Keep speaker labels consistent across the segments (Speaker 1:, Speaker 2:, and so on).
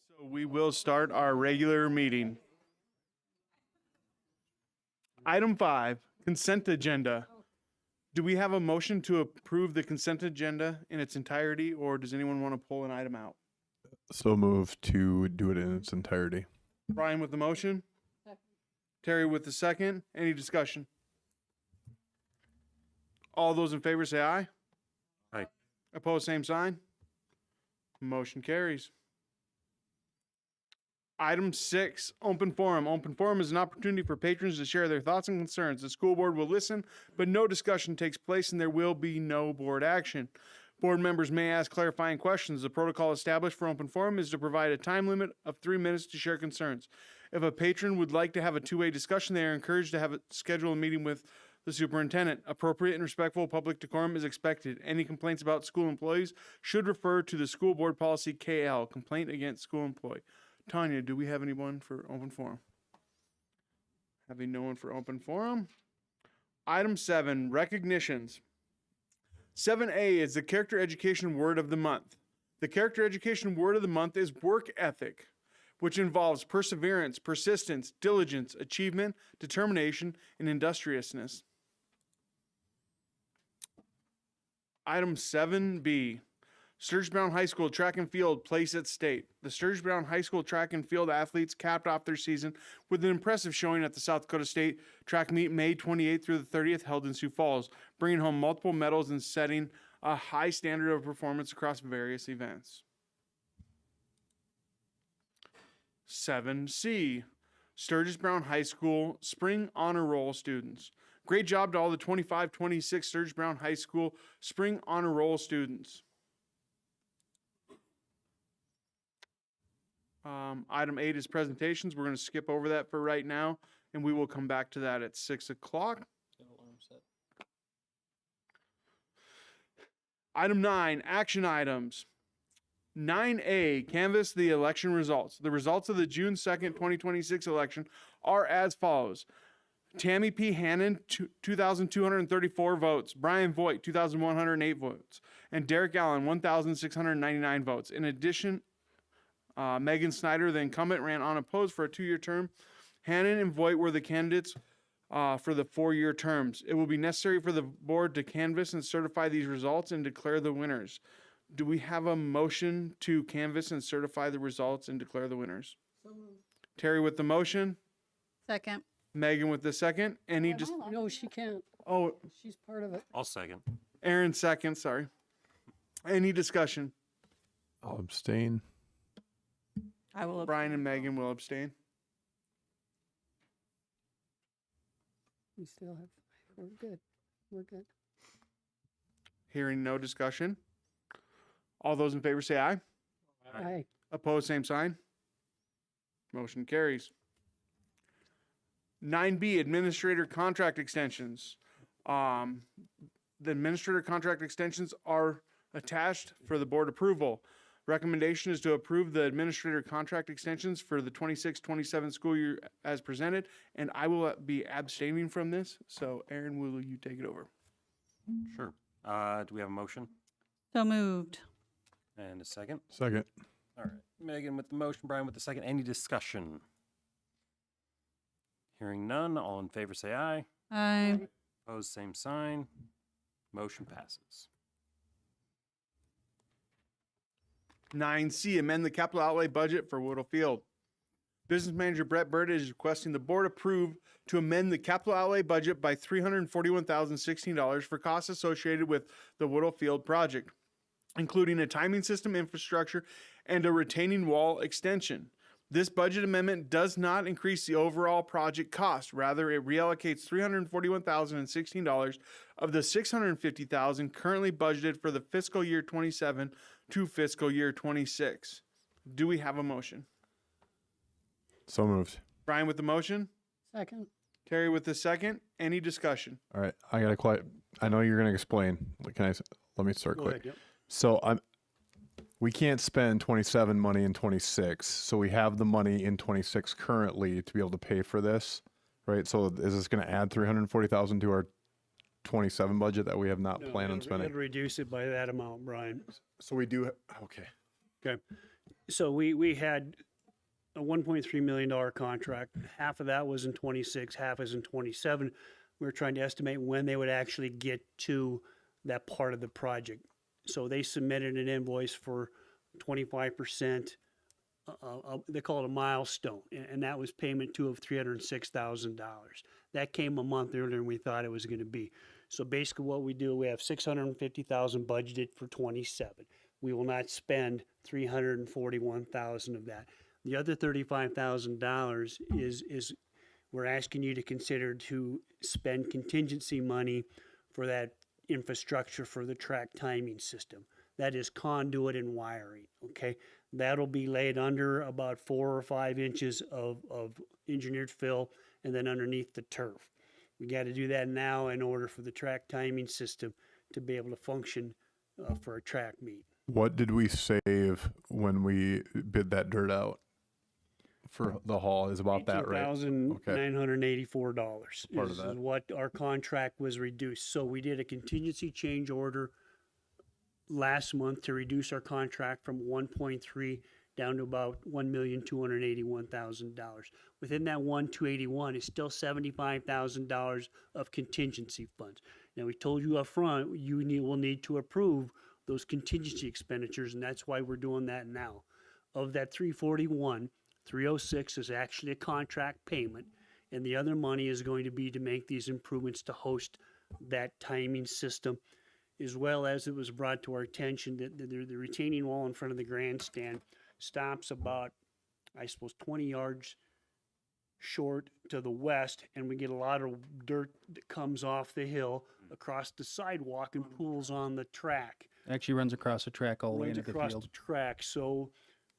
Speaker 1: So we will start our regular meeting. Item 5, consent agenda. Do we have a motion to approve the consent agenda in its entirety, or does anyone want to pull an item out?
Speaker 2: So move to do it in its entirety.
Speaker 1: Brian with the motion. Terry with the second. Any discussion? All those in favor say aye.
Speaker 3: Aye.
Speaker 1: Opposed, same sign. Motion carries. Item 6, open forum. Open forum is an opportunity for patrons to share their thoughts and concerns. The school board will listen, but no discussion takes place and there will be no board action. Board members may ask clarifying questions. The protocol established for open forum is to provide a time limit of 3 minutes to share concerns. If a patron would like to have a two-way discussion, they are encouraged to schedule a meeting with the superintendent. Appropriate and respectful public decorum is expected. Any complaints about school employees should refer to the school board policy KL, complaint against school employee. Tanya, do we have anyone for open forum? Having no one for open forum. Item 7, recognitions. 7A is the character education word of the month. The character education word of the month is work ethic, which involves perseverance, persistence, diligence, achievement, determination, and industriousness. Item 7B, Sturgis Brown High School track and field place at state. The Sturgis Brown High School track and field athletes capped off their season with an impressive showing at the South Dakota State track meet May 28th through the 30th held in Sioux Falls, bringing home multiple medals and setting a high standard of performance across various events. 7C, Sturgis Brown High School Spring Honor Roll students. Great job to all the 25-26 Sturgis Brown High School Spring Honor Roll students. Item 8 is presentations. We're going to skip over that for right now, and we will come back to that at 6 o'clock. Item 9, action items. 9A, canvass the election results. The results of the June 2nd, 2026 election are as follows. Tammy P. Hannon, 2,234 votes. Brian Voigt, 2,108 votes. And Derek Allen, 1,699 votes. In addition, Megan Snyder, the incumbent, ran unopposed for a 2-year term. Hannon and Voigt were the candidates for the 4-year terms. It will be necessary for the board to canvass and certify these results and declare the winners. Do we have a motion to canvass and certify the results and declare the winners?
Speaker 4: So moved.
Speaker 1: Terry with the motion.
Speaker 4: Second.
Speaker 1: Megan with the second. Any
Speaker 4: No, she can't.
Speaker 1: Oh,
Speaker 4: She's part of it.
Speaker 3: I'll second.
Speaker 1: Aaron second, sorry. Any discussion?
Speaker 2: I'll abstain.
Speaker 4: I will.
Speaker 1: Brian and Megan will abstain.
Speaker 4: We still have, we're good. We're good.
Speaker 1: Hearing no discussion. All those in favor say aye.
Speaker 4: Aye.
Speaker 1: Opposed, same sign. Motion carries. 9B, administrator contract extensions. The administrator contract extensions are attached for the board approval. Recommendation is to approve the administrator contract extensions for the 26-27 school year as presented, and I will be abstaining from this. So, Aaron, will you take it over?
Speaker 3: Sure. Do we have a motion
Speaker 4: So moved.
Speaker 3: and a second?
Speaker 2: Second.
Speaker 3: All right. Megan with the motion, Brian with the second. Any discussion? Hearing none, all in favor say aye.
Speaker 4: Aye.
Speaker 3: Opposed, same sign. Motion passes.
Speaker 1: 9C, amend the capital outlay budget for Woodle Field. Business manager Brett Bird is requesting the board approve to amend the capital outlay budget by $341,016 for costs associated with the Woodle Field project, including a timing system infrastructure and a retaining wall extension. This budget amendment does not increase the overall project cost. Rather, it reallocates $341,016 of the $650,000 currently budgeted for the fiscal year 27 to fiscal year 26. Do we have a motion?
Speaker 2: So moved.
Speaker 1: Brian with the motion,
Speaker 4: Second.
Speaker 1: Terry with the second. Any discussion?
Speaker 2: All right. I got to I know you're going to explain. Let me start quick. So we can't spend 27 money in 26. So we have the money in 26 currently to be able to pay for this, right? So is this going to add 340,000 to our 27 budget that we have not planned on spending?
Speaker 5: It'll reduce it by that amount, Brian.
Speaker 2: So we do. Okay.
Speaker 5: Okay. So we had a $1.3 million contract. Half of that was in 26, half is in 27. We were trying to estimate when they would actually get to that part of the project. So they submitted an invoice for 25%. They call it a milestone, and that was payment two of $306,000. That came a month earlier than we thought it was going to be. So basically, what we do, we have $650,000 budgeted for 27. We will not spend $341,000 of that. The other $35,000 is we're asking you to consider to spend contingency money for that infrastructure for the track timing system. That is conduit and wiring, okay? That'll be laid under about 4 or 5 inches of engineered fill and then underneath the turf. We got to do that now in order for the track timing system to be able to function for a track meet.
Speaker 2: What did we save when we bid that dirt out for the haul? Is about that right?
Speaker 5: $18,984
Speaker 2: Part of
Speaker 5: is
Speaker 2: that.
Speaker 5: what our contract was reduced. So we did a contingency change order last month to reduce our contract from 1.3 down to about $1,281,000. Within that 1,281 is still $75,000 of contingency funds. Now, we told you up front, will need to approve those contingency expenditures, and that's why we're doing that now. Of that 341, 306 is actually a contract payment, and the other money is going to be to make these improvements to host that timing system, as well as it was brought to our attention that the retaining wall in front of the grandstand stops about, I suppose, 20 yards short to the west, and we get a lot of dirt that comes off the hill across the sidewalk and pools on the track.
Speaker 6: Actually runs across the track all the way
Speaker 5: Runs
Speaker 6: into the
Speaker 5: across
Speaker 6: field.
Speaker 5: the track. So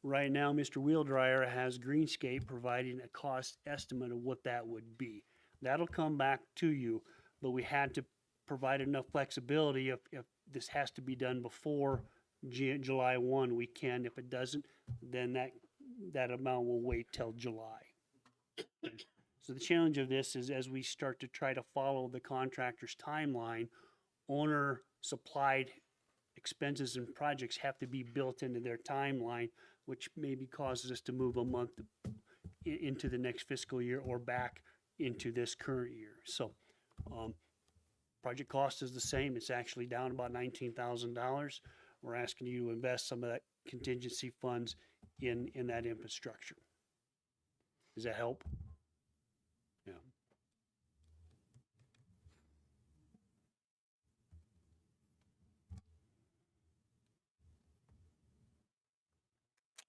Speaker 5: right now, Mr. Wheeldryer has Greenscape providing a cost estimate of what that would be. That'll come back to you, but we had to provide enough flexibility. If this has to be done before July 1, we can. If it doesn't, then that amount will wait till July. So the challenge of this is as we start to try to follow the contractor's timeline, owner supplied expenses and projects have to be built into their timeline, which maybe causes us to move a month into the next fiscal year or back into this current year. So project cost is the same. It's actually down about $19,000. We're asking you to invest some of that contingency funds in that infrastructure. Does that help? Yeah.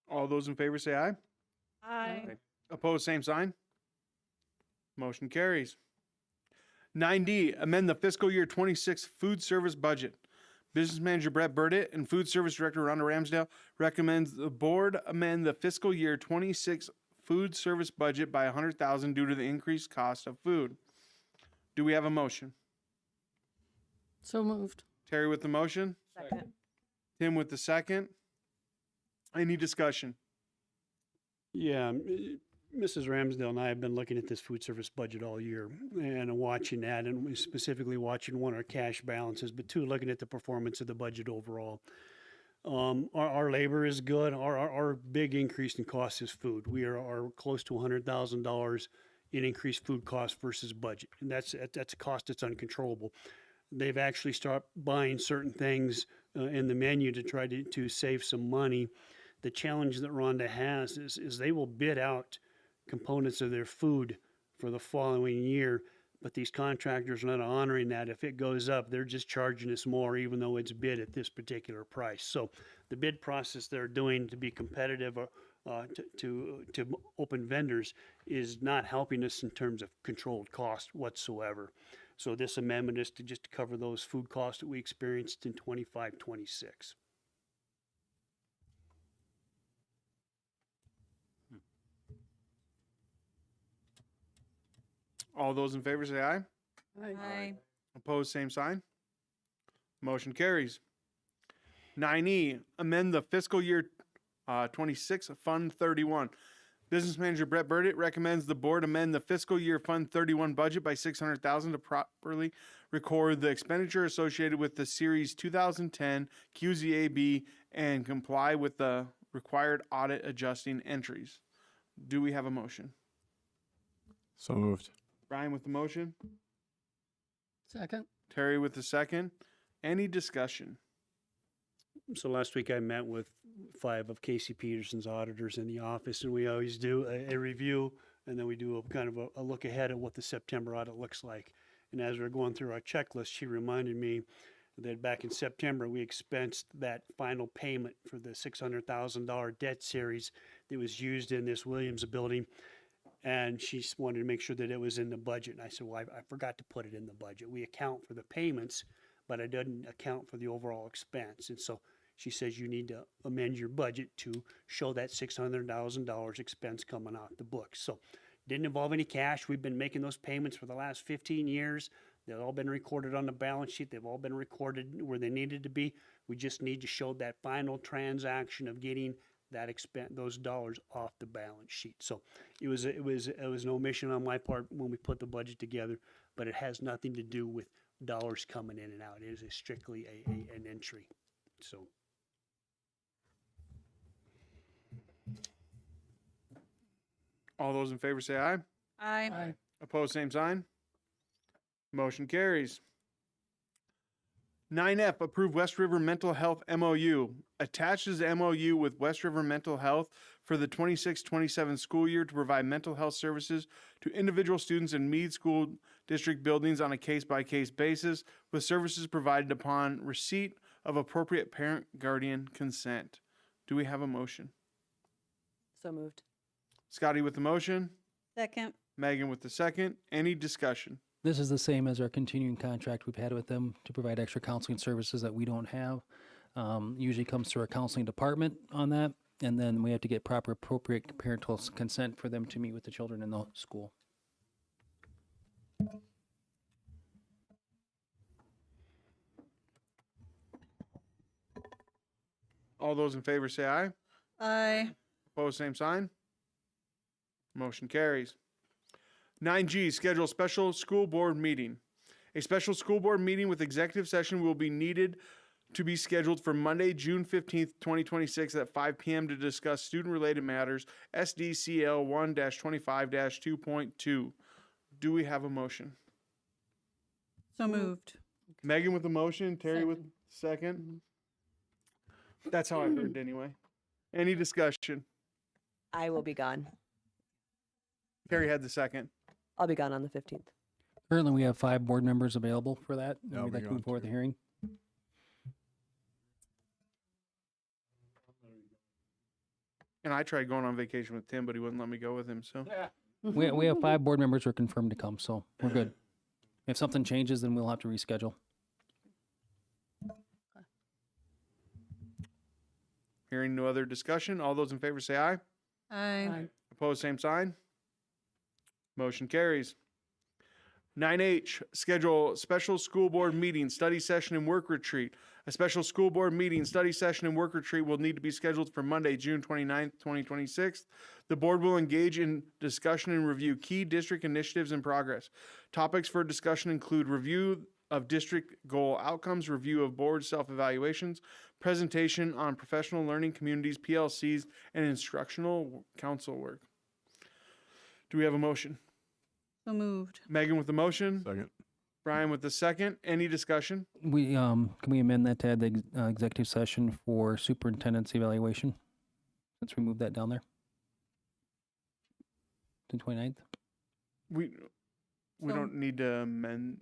Speaker 1: All those in favor say aye.
Speaker 4: Aye.
Speaker 1: Opposed, same sign. Motion carries. 9D, amend the fiscal year 26 food service budget. Business Manager Brett Burdett and Food Service Director Rhonda Ramsdale recommends the board amend the fiscal year 26 food service budget by $100,000 due to the increased cost of food. Do we have a motion?
Speaker 4: So moved.
Speaker 1: Terry with the motion,
Speaker 4: Second.
Speaker 1: Tim with the second. Any discussion?
Speaker 5: Yeah, Mrs. Ramsdale and I have been looking at this food service budget all year and watching that, and we specifically watching, one, our cash balances, but two, looking at the performance of the budget overall. Our labor is good. Our big increase in cost is food. We are close to $100,000 in increased food costs versus budget, and that's a cost that's uncontrollable. They've actually started buying certain things in the menu to try to save some money. The challenge that Rhonda has is they will bid out components of their food for the following year, but these contractors are not honoring that. If it goes up, they're just charging us more, even though it's bid at this particular price. So the bid process they're doing to be competitive to open vendors is not helping us in terms of controlled cost whatsoever. So this amendment is to just cover those food costs that we experienced in 25-26.
Speaker 1: All those in favor say aye.
Speaker 4: Aye.
Speaker 1: Opposed, same sign. Motion carries. 9E, amend the fiscal year 26 Fund 31. Business Manager Brett Burdett recommends the board amend the fiscal year Fund 31 budget by $600,000 to properly record the expenditure associated with the Series 2010 QZAB and comply with the required audit adjusting entries. Do we have a motion?
Speaker 2: So moved.
Speaker 1: Brian with the motion,
Speaker 4: Second.
Speaker 1: Terry with the second. Any discussion?
Speaker 5: So last week I met with 5 of Casey Peterson's auditors in the office, and we always do a review, and then we do a kind of a look ahead at what the September audit looks like. And as we we're going through our checklist, she reminded me that back in September, we expensed that final payment for the $600,000 debt series that was used in this Williams building. And she wanted to make sure that it was in the budget. And I said, well, I forgot to put it in the budget. We account for the payments, but I didn't account for the overall expense. And so she says you need to amend your budget to show that $600,000 expense coming off the books. So didn't involve any cash. We've been making those payments for the last 15 years. They've all been recorded on the balance sheet. They've all been recorded where they needed to be. We just need to show that final transaction of getting that those dollars off the balance sheet. So it was an omission on my part when we put the budget together, but it has nothing to do with dollars coming in and out. It is strictly an entry. So
Speaker 1: All those in favor say aye.
Speaker 7: Aye.
Speaker 1: Opposed, same sign. Motion carries. 9F, approve West River Mental Health MOU. Attaches the MOU with West River Mental Health for the 26-27 school year to provide mental health services to individual students in Meade School District buildings on a case-by-case basis, with services provided upon receipt of appropriate parent-guardian consent. Do we have a motion?
Speaker 7: So moved.
Speaker 1: Scotty with the motion,
Speaker 7: Second.
Speaker 1: Megan with the second. Any discussion?
Speaker 6: This is the same as our continuing contract we've had with them to provide extra counseling services that we don't have. Usually comes through our counseling department on that, and then we have to get proper appropriate parental consent for them to meet with the children in the school.
Speaker 1: All those in favor say aye.
Speaker 7: Aye.
Speaker 1: Opposed, same sign. Motion carries. 9G, schedule special school board meeting. A special school board meeting with executive session will be needed to be scheduled for Monday, June 15th, 2026 at 5 p.m. to discuss student-related matters, SDCL 1-25-2.2. Do we have a motion?
Speaker 7: So moved.
Speaker 1: Megan with the motion, Terry with second. That's how I heard it anyway. Any discussion?
Speaker 8: I will be gone.
Speaker 1: Terry had the second.
Speaker 8: I'll be gone on the 15th.
Speaker 6: Currently, we have 5 board members available for that.
Speaker 2: Yeah, I'll
Speaker 6: We'd
Speaker 2: be
Speaker 6: like to move
Speaker 2: gone
Speaker 6: forward
Speaker 2: too.
Speaker 6: the hearing.
Speaker 1: And I tried going on vacation with Tim, but he wouldn't let me go with him. So
Speaker 6: We have 5 board members who are confirmed to come, so we're good. If something changes, then we'll have to reschedule.
Speaker 1: hearing no other discussion, all those in favor say aye.
Speaker 7: Aye.
Speaker 1: Opposed, same sign. Motion carries. 9H, schedule special school board meeting, study session, and work retreat. A special school board meeting, study session, and work retreat will need to be scheduled for Monday, June 29th, 2026. The board will engage in discussion and review key district initiatives in progress. Topics for discussion include review of district goal outcomes, review of board self-evaluations, presentation on professional learning communities, PLCs, and instructional council work. Do we have a motion?
Speaker 7: So moved.
Speaker 1: Megan with the motion,
Speaker 2: Second.
Speaker 1: Brian with the second. Any discussion?
Speaker 6: We, can we amend that to add the executive session for superintendent's evaluation? Since we moved that down there? To 29th?
Speaker 1: We
Speaker 7: So-
Speaker 1: don't need to amend.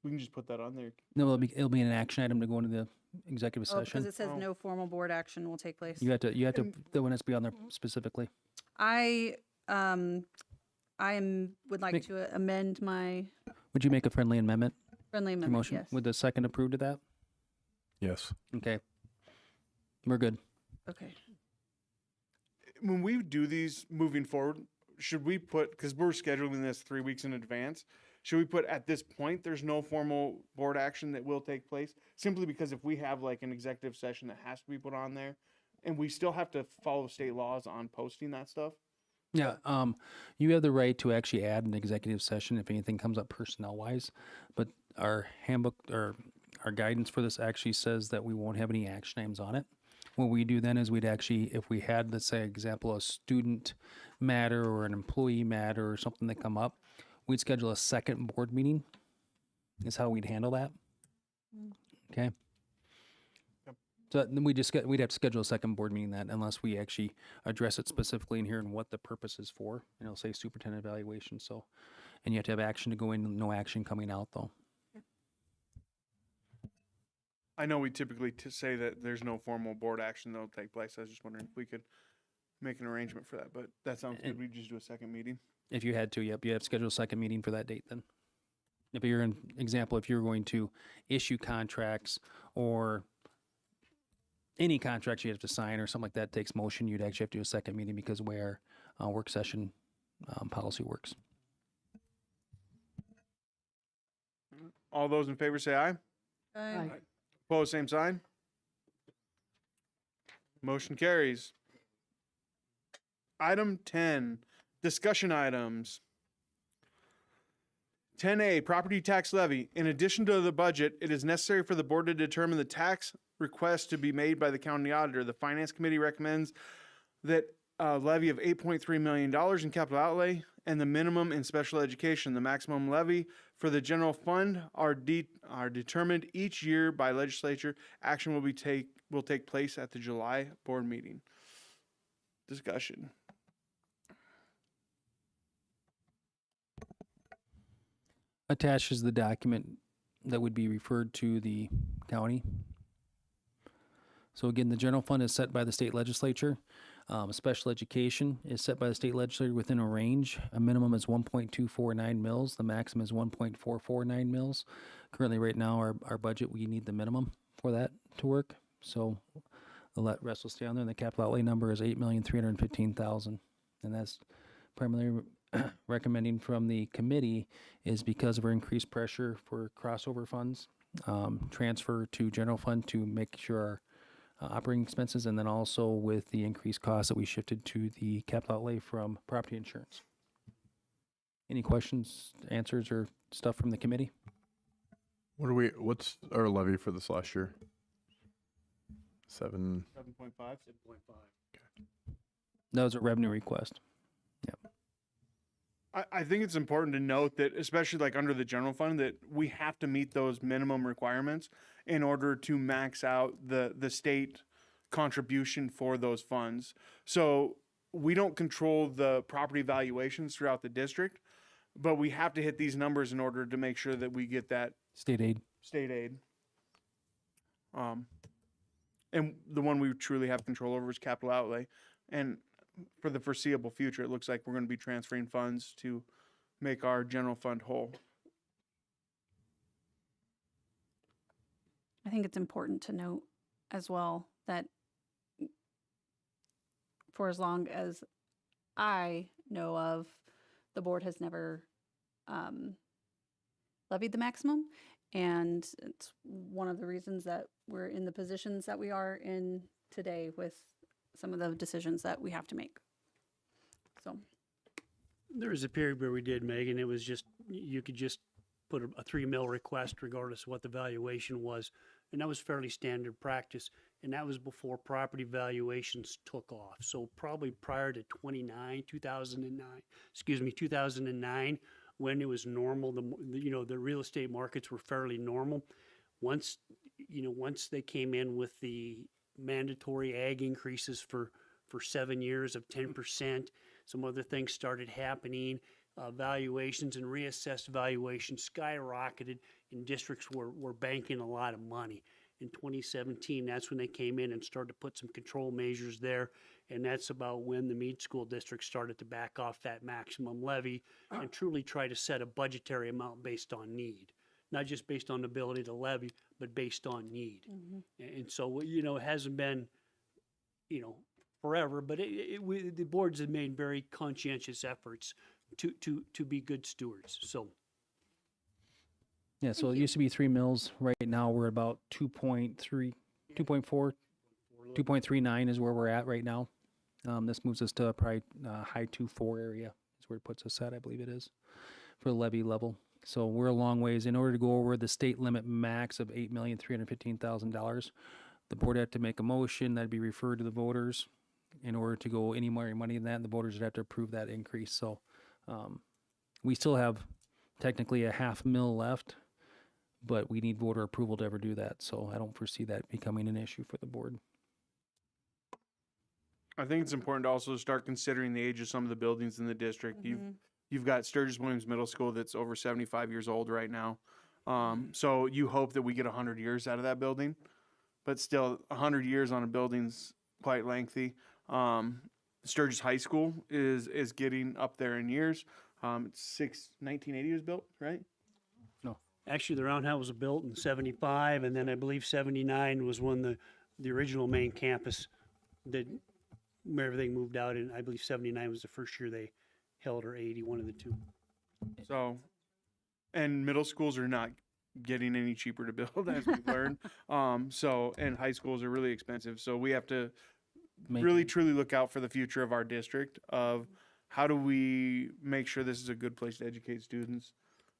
Speaker 1: We can just put that on there.
Speaker 6: No, it'll be an action item to go into the executive
Speaker 7: Oh, because
Speaker 6: session.
Speaker 7: it says
Speaker 1: Oh.
Speaker 7: no formal board action will take place.
Speaker 6: You have to, the one has to be on there specifically.
Speaker 7: I would like
Speaker 6: Make-
Speaker 7: to amend my
Speaker 6: Would you make a friendly amendment
Speaker 7: friendly
Speaker 6: to
Speaker 7: amendment,
Speaker 6: motion?
Speaker 7: yes.
Speaker 6: Would the second approve to that?
Speaker 2: Yes.
Speaker 6: Okay. We're good.
Speaker 7: Okay.
Speaker 1: When we do these moving forward, should we put, because we're scheduling this 3 weeks in advance, should we put at this point there's no formal board action that will take place? Simply because if we have like an executive session that has to be put on there, and we still have to follow state laws on posting that stuff.
Speaker 6: Yeah, you have the right to actually add an executive session if anything comes up personnel wise, but our handbook or our guidance for this actually says that we won't have any action items on it. What we do then is we'd actually, if we had, let's say, example, a student matter or an employee matter or something that come up, we'd schedule a second board meeting. Is how we'd handle that. Okay. So then we'd have to schedule a second board meeting that unless we actually address it specifically in here and what the purpose is for. And it'll say superintendent evaluation. So, and you have to have action to go in, no action coming out though.
Speaker 1: I know we typically say that there's no formal board action that'll take place. I was just wondering if we could make an arrangement for that, but that sounds good. We just do a second meeting.
Speaker 6: If you had to, yep, you have to schedule a second meeting for that date then. If you're in example, if you're going to issue contracts or any contracts you have to sign or something like that takes motion, you'd actually have to do a second meeting because of where work session policy works.
Speaker 1: All those in favor say aye.
Speaker 4: Aye.
Speaker 1: Opposed, same sign. Motion carries. Item 10, discussion items. 10A, property tax levy. In addition to the budget, it is necessary for the board to determine the tax request to be made by the county auditor. The finance committee recommends that a levy of $8.3 million in capital outlay and the minimum in special education. The maximum levy for the general fund are determined each year by legislature. Action will take place at the July board meeting. Discussion.
Speaker 6: Attached is the document that would be referred to the county. So again, the general fund is set by the state legislature. Special education is set by the state legislature within a range. A minimum is 1.249 mils. The maximum is 1.449 mils. Currently, right now, our budget, we need the minimum for that to work. So the rest will stay on there. And the capital outlay number is $8,315,000. And that's primarily recommending from the committee is because of our increased pressure for crossover funds, transfer to general fund to make sure our operating expenses, and then also with the increased costs that we shifted to the capital outlay from property insurance. Any questions, answers, or stuff from the committee?
Speaker 2: What's our levy for this last year?
Speaker 1: 7.5.
Speaker 6: That was a revenue request.
Speaker 1: I think it's important to note that, especially like under the general fund, that we have to meet those minimum requirements in order to max out the state contribution for those funds. So we don't control the property valuations throughout the district, but we have to hit these numbers in order to make sure that we get that
Speaker 6: State aid.
Speaker 1: state aid. And the one we truly have control over is capital outlay. And for the foreseeable future, it looks like we're going to be transferring funds to make our general fund whole.
Speaker 7: I think it's important to note as well that for as long as I know of, the board has never levied the maximum. And it's one of the reasons that we're in the positions that we are in today with some of the decisions that we have to make. So
Speaker 5: There was a period where we did, Megan, it was just, you could just put a 3 mil request regardless of what the valuation was. And that was fairly standard practice. And that was before property valuations took off. So probably prior to 2009, when it was normal, the real estate markets were fairly normal. Once they came in with the mandatory ag increases for 7 years of 10%. Some other things started happening. Valuations and reassessed valuations skyrocketed, and districts were banking a lot of money. In 2017, that's when they came in and started to put some control measures there, and that's about when the Meade School District started to back off that maximum levy and truly try to set a budgetary amount based on need. Not just based on ability to levy, but based on need. And so, it hasn't been, forever, but the boards have made very conscientious efforts to be good stewards. So,
Speaker 6: Yeah, so it used to be 3 mils. Right now, we're about 2.3, 2.4, 2.39 is where we're at right now. This moves us to probably high 2.4 area is where it puts us at, I believe it is, for the levy level. So we're a long ways. In order to go over the state limit max of $8,315,000, the board had to make a motion that'd be referred to the voters in order to go any more money than that. The voters would have to approve that increase. So we still have technically a $500,000 left, but we need voter approval to ever do that. So I don't foresee that becoming an issue for the board.
Speaker 1: I think it's important to also start considering the age of some of the buildings in the district. You've got Sturgis Williams Middle School that's over 75 years old right now. So you hope that we get 100 years out of that building, but still 100 years on a building's quite lengthy. Sturgis High School is getting up there in years. It's 1980 was built, right?
Speaker 5: Actually, the roundhouse was built in 75, and then I believe 79 was when the original main campus did, where everything moved out, and I believe 79 was the first year they held, or 80, one of the two.
Speaker 1: So, and middle schools are not getting any cheaper to build, as we've learned. And high schools are really expensive. So we have to really truly look out for the future of our district, of how do we make sure this is a good place to educate students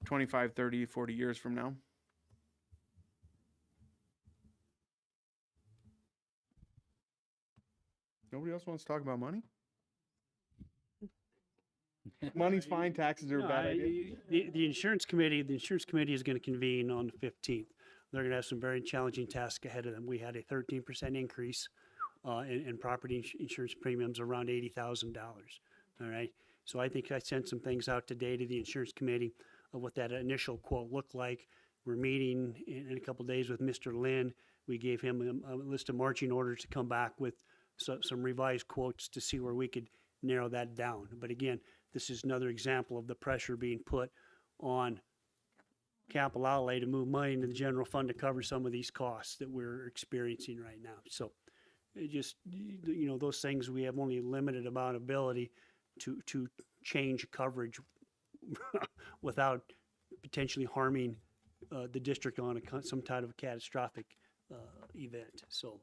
Speaker 1: 25, 30, 40 years from now. Nobody else wants to talk about money? Money's fine, taxes are a bad idea.
Speaker 5: The insurance committee is going to convene on the 15th. They're going to have some very challenging tasks ahead of them. We had a 13% increase in property insurance premiums, around $80,000. All right. So I think I sent some things out today to the insurance committee of what that initial quote looked like. We're meeting in a couple of days with Mr. Lynn. We gave him a list of marching orders to come back with some revised quotes to see where we could narrow that down. But again, this is another example of the pressure being put on capital outlay to move money into the general fund to cover some of these costs that we're experiencing right now. So it just, those things, we have only a limited amount of ability to change coverage without potentially harming the district on some type of catastrophic event. So.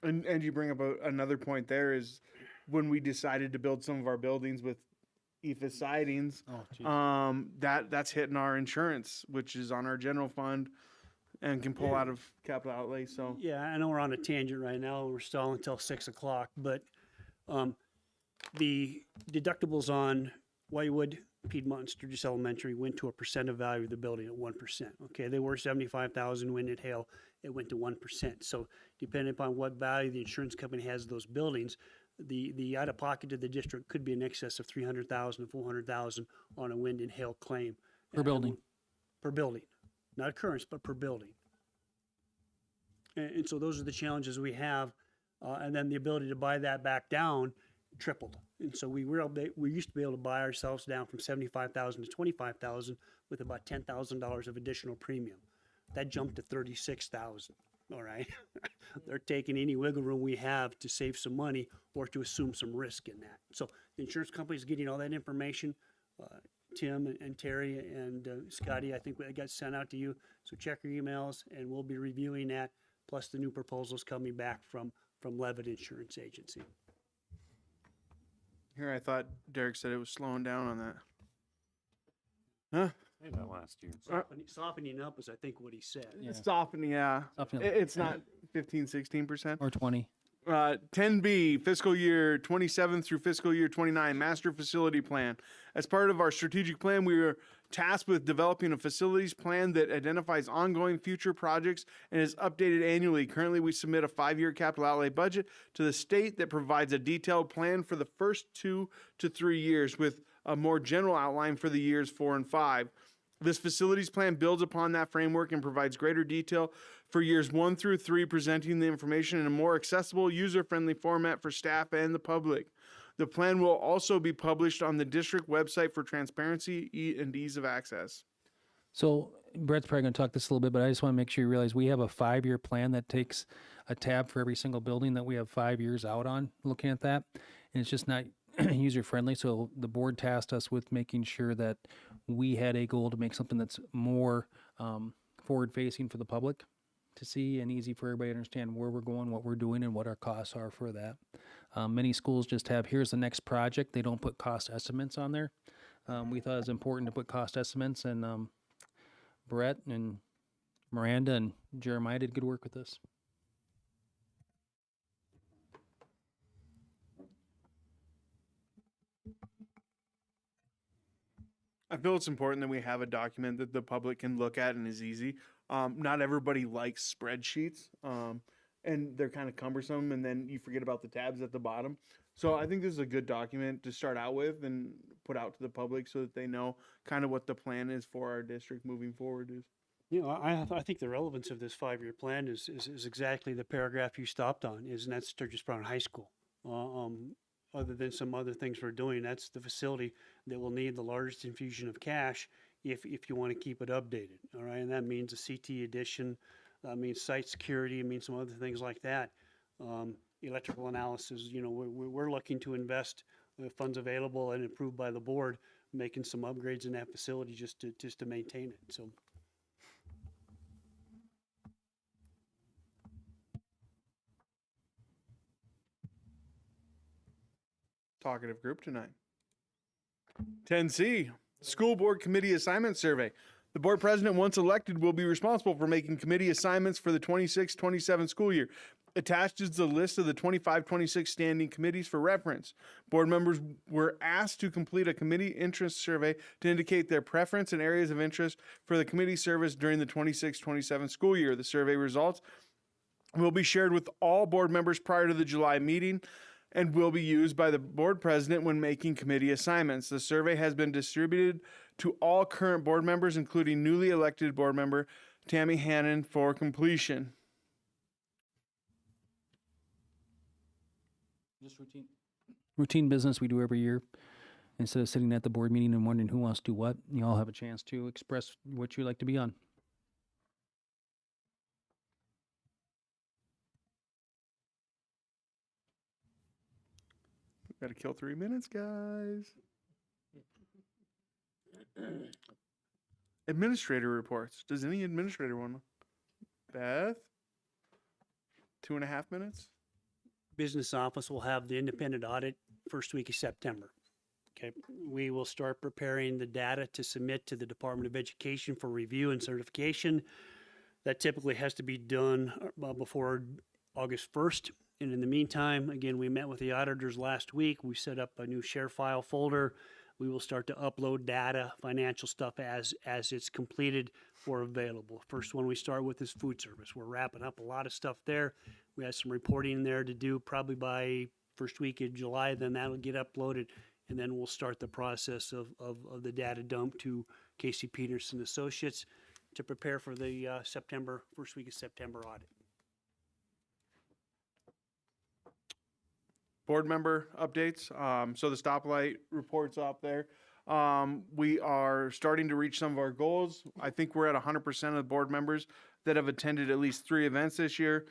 Speaker 1: And you bring up another point there is when we decided to build some of our buildings with EFIS sidings, that's hitting our insurance, which is on our general fund and can pull out of capital outlay. So
Speaker 5: yeah, I know we're on a tangent right now. We're stalling until 6 o'clock, but the deductibles on Whitewood, Piedmont, and Sturgis Elementary went to a percent of value of the building at 1%. Okay, they were 75,000 wind and hail. It went to 1%. So depending upon what value the insurance company has of those buildings, the out of pocket to the district could be in excess of 300,000 to 400,000 on a wind and hail claim
Speaker 6: Per building.
Speaker 5: Per building, not occurrence, but per building. And so those are the challenges we have, and then the ability to buy that back down tripled. And so we used to be able to buy ourselves down from 75,000 to 25,000 with about $10,000 of additional premium. That jumped to 36,000. All right. They're taking any wiggle room we have to save some money or to assume some risk in that. So the insurance company is getting all that information. Tim and Terry and Scotty, I think that got sent out to you. So check your emails and we'll be reviewing that, plus the new proposals coming back from Levitt Insurance Agency.
Speaker 1: here I thought Derek said it was slowing down on that. Huh?
Speaker 3: Maybe that last year.
Speaker 5: Softening up is, I think, what he said.
Speaker 6: Yeah.
Speaker 1: It's softening, yeah.
Speaker 6: Softening.
Speaker 1: It's not 15, 16%.
Speaker 6: Or 20.
Speaker 1: 10B, fiscal year 27 through fiscal year 29, master facility plan. As part of our strategic plan, we are tasked with developing a facilities plan that identifies ongoing future projects and is updated annually. Currently, we submit a 5-year capital outlay budget to the state that provides a detailed plan for the first 2 to 3 years with a more general outline for the years 4 and 5. This facilities plan builds upon that framework and provides greater detail for years 1 through 3, presenting the information in a more accessible, user-friendly format for staff and the public. The plan will also be published on the district website for transparency and ease of access.
Speaker 6: So Brett's probably going to talk this a little bit, but I just want to make sure you realize we have a 5-year plan that takes a tab for every single building that we have 5 years out on looking at that. And it's just not user friendly. So the board tasked us with making sure that we had a goal to make something that's more forward facing for the public to see and easy for everybody to understand where we're going, what we're doing, and what our costs are for that. Many schools just have, here's the next project. They don't put cost estimates on there. We thought it was important to put cost estimates, and Brett and Miranda and Jeremiah did good work with this.
Speaker 1: I feel it's important that we have a document that the public can look at and is easy. Not everybody likes spreadsheets, and they're kind of cumbersome, and then you forget about the tabs at the bottom. So I think this is a good document to start out with and put out to the public so that they know kind of what the plan is for our district moving forward is.
Speaker 5: You know, I think the relevance of this 5-year plan is exactly the paragraph you stopped on, and that's Sturgis Brown High School. Other than some other things we're doing, that's the facility that will need the largest infusion of cash if you want to keep it updated, all right? And that means a CT addition, that means site security, it means some other things like that. Electrical analysis, you know, we're looking to invest funds available and approved by the board, making some upgrades in that facility just to maintain it, so.
Speaker 1: Talkative group tonight. 10C, School Board Committee Assignment Survey. The board president, once elected, will be responsible for making committee assignments for the 26-27 school year. Attached is the list of the 25-26 standing committees for reference. Board members were asked to complete a committee interest survey to indicate their preference and areas of interest for the committee service during the 26-27 school year. The survey results will be shared with all board members prior to the July meeting and will be used by the board president when making committee assignments. The survey has been distributed to all current board members, including newly elected board member Tammy Hannon, for completion.
Speaker 6: Just routine business we do every year. Instead of sitting at the board meeting and wondering who wants to do what, you all have a chance to express what you'd like to be on.
Speaker 1: Got to kill 3 minutes, guys. Administrator reports. Does any administrator want to? Beth? 2.5 minutes?
Speaker 5: Business office will have the independent audit first week of September. Okay, we will start preparing the data to submit to the Department of Education for review and certification. That typically has to be done before August 1st. And in the meantime, again, we met with the auditors last week. We set up a new share file folder. We will start to upload data, financial stuff as it's completed or available. First one we start with is food service. We're wrapping up a lot of stuff there. We have some reporting there to do probably by first week of July. Then that'll get uploaded, and then we'll start the process of the data dump to Casey Peterson Associates to prepare for the first week of September audit.
Speaker 1: Board member updates. So the stoplight report's up there. We are starting to reach some of our goals. I think we're at 100% of the board members that have attended at least 3 events this year.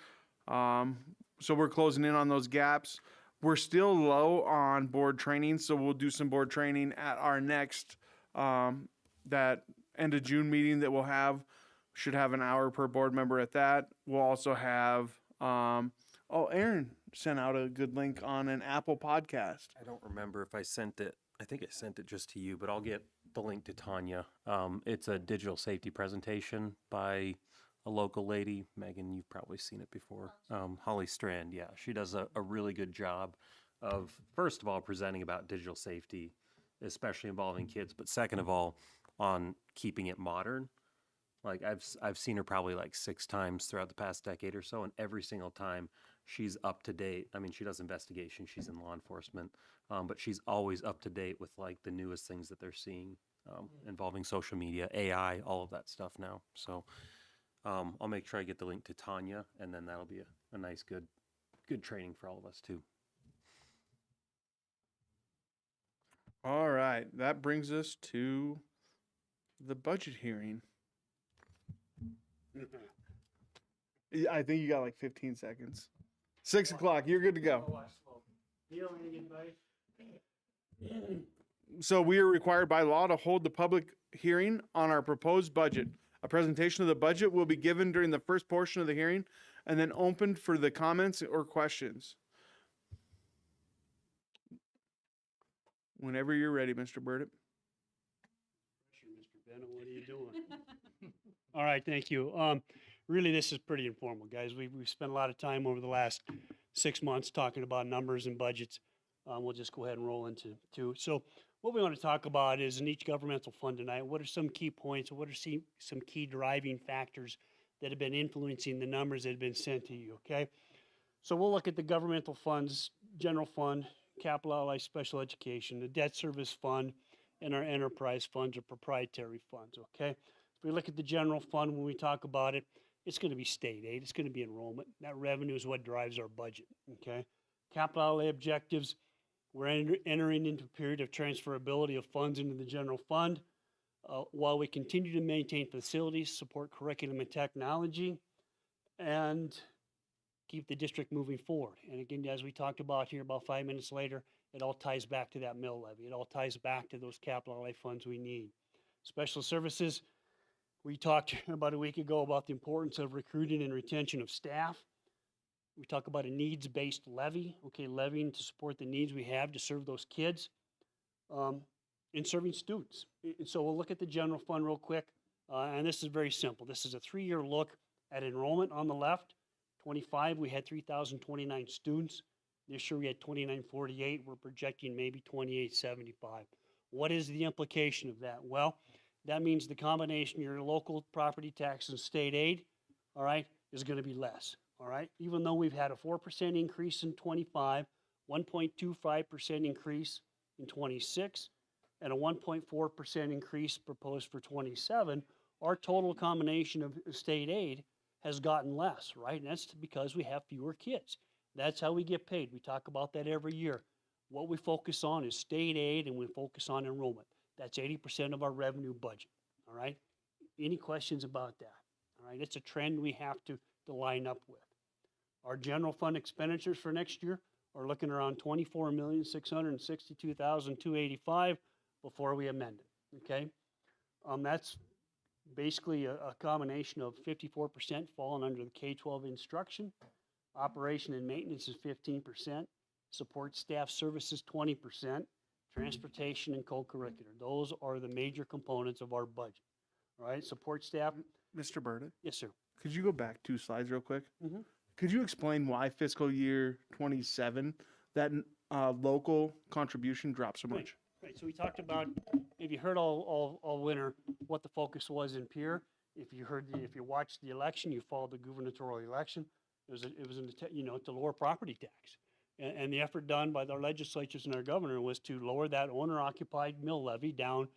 Speaker 1: So we're closing in on those gaps. We're still low on board training, so we'll do some board training at our next that end of June meeting that we'll have. Should have an hour per board member at that. We'll also have Aaron sent out a good link on an Apple podcast.
Speaker 3: I don't remember if I sent it. I think I sent it just to you, but I'll get the link to Tanya. It's a digital safety presentation by a local lady. Megan, you've probably seen it before. Holly Strand, yeah. She does a really good job of, first of all, presenting about digital safety, especially involving kids, but second of all, on keeping it modern. Like I've seen her probably like 6 times throughout the past decade or so, and every single time she's up to date. I mean, she does investigation, she's in law enforcement, but she's always up to date with like the newest things that they're seeing involving social media, AI, all of that stuff now. So I'll make sure I get the link to Tanya, and then that'll be a nice, good training for all of us too.
Speaker 1: All right, that brings us to the budget hearing. I think you got like 15 seconds. 6 o'clock, you're good to go. So we are required by law to hold the public hearing on our proposed budget. A presentation of the budget will be given during the first portion of the hearing and then opened for the comments or questions. Whenever you're ready, Mr. Burdett.
Speaker 5: Mr. Bennett, what are you doing? All right, thank you. Really, this is pretty informal, guys. We've spent a lot of time over the last 6 months talking about numbers and budgets. We'll just go ahead and roll into two. So what we want to talk about is in each governmental fund tonight, what are some key points, or what are some key driving factors that have been influencing the numbers that have been sent to you, okay? So we'll look at the governmental funds, general fund, capital outlay, special education, the debt service fund, and our enterprise funds or proprietary funds, okay? If we look at the general fund, when we talk about it, it's going to be state aid, it's going to be enrollment. That revenue is what drives our budget, okay? Capital outlay objectives, we're entering into a period of transferability of funds into the general fund while we continue to maintain facilities, support curriculum and technology, and keep the district moving forward. And again, as we talked about here about 5 minutes later, it all ties back to that mill levy. It all ties back to those capital outlay funds we need. Special services, we talked about a week ago about the importance of recruiting and retention of staff. We talk about a needs-based levy, okay, levying to support the needs we have to serve those kids and serving students. And so we'll look at the general fund real quick, and this is very simple. This is a 3-year look at enrollment on the left. 25, we had 3,029 students. This year we had 2,948. We're projecting maybe 2,875. What is the implication of that? Well, that means the combination of your local property tax and state aid, all right, is going to be less, all right? Even though we've had a 4% increase in 25, 1.25% increase in 26, and a 1.4% increase proposed for 27, our total combination of state aid has gotten less, right? And that's because we have fewer kids. That's how we get paid. We talk about that every year. What we focus on is state aid, and we focus on enrollment. That's 80% of our revenue budget, all right? Any questions about that? All right, it's a trend we have to line up with. Our general fund expenditures for next year are looking around $24,662,285 before we amend it, okay? That's basically a combination of 54% falling under the K-12 instruction, operation and maintenance is 15%, support staff services 20%, transportation and co-curricular. Those are the major components of our budget. All right, support staff.
Speaker 1: Mr. Burdick,
Speaker 5: Yes, sir.
Speaker 1: could you go back 2 slides real quick?
Speaker 5: Mhm.
Speaker 1: Could you explain why fiscal year 27 that local contribution dropped so much?
Speaker 5: Right, so we talked about, if you heard all winter, what the focus was in Pierre. If you watched the election, you followed the gubernatorial election, it was to lower property tax. And the effort done by our legislatures and our governor was to lower that owner-occupied mill levy down.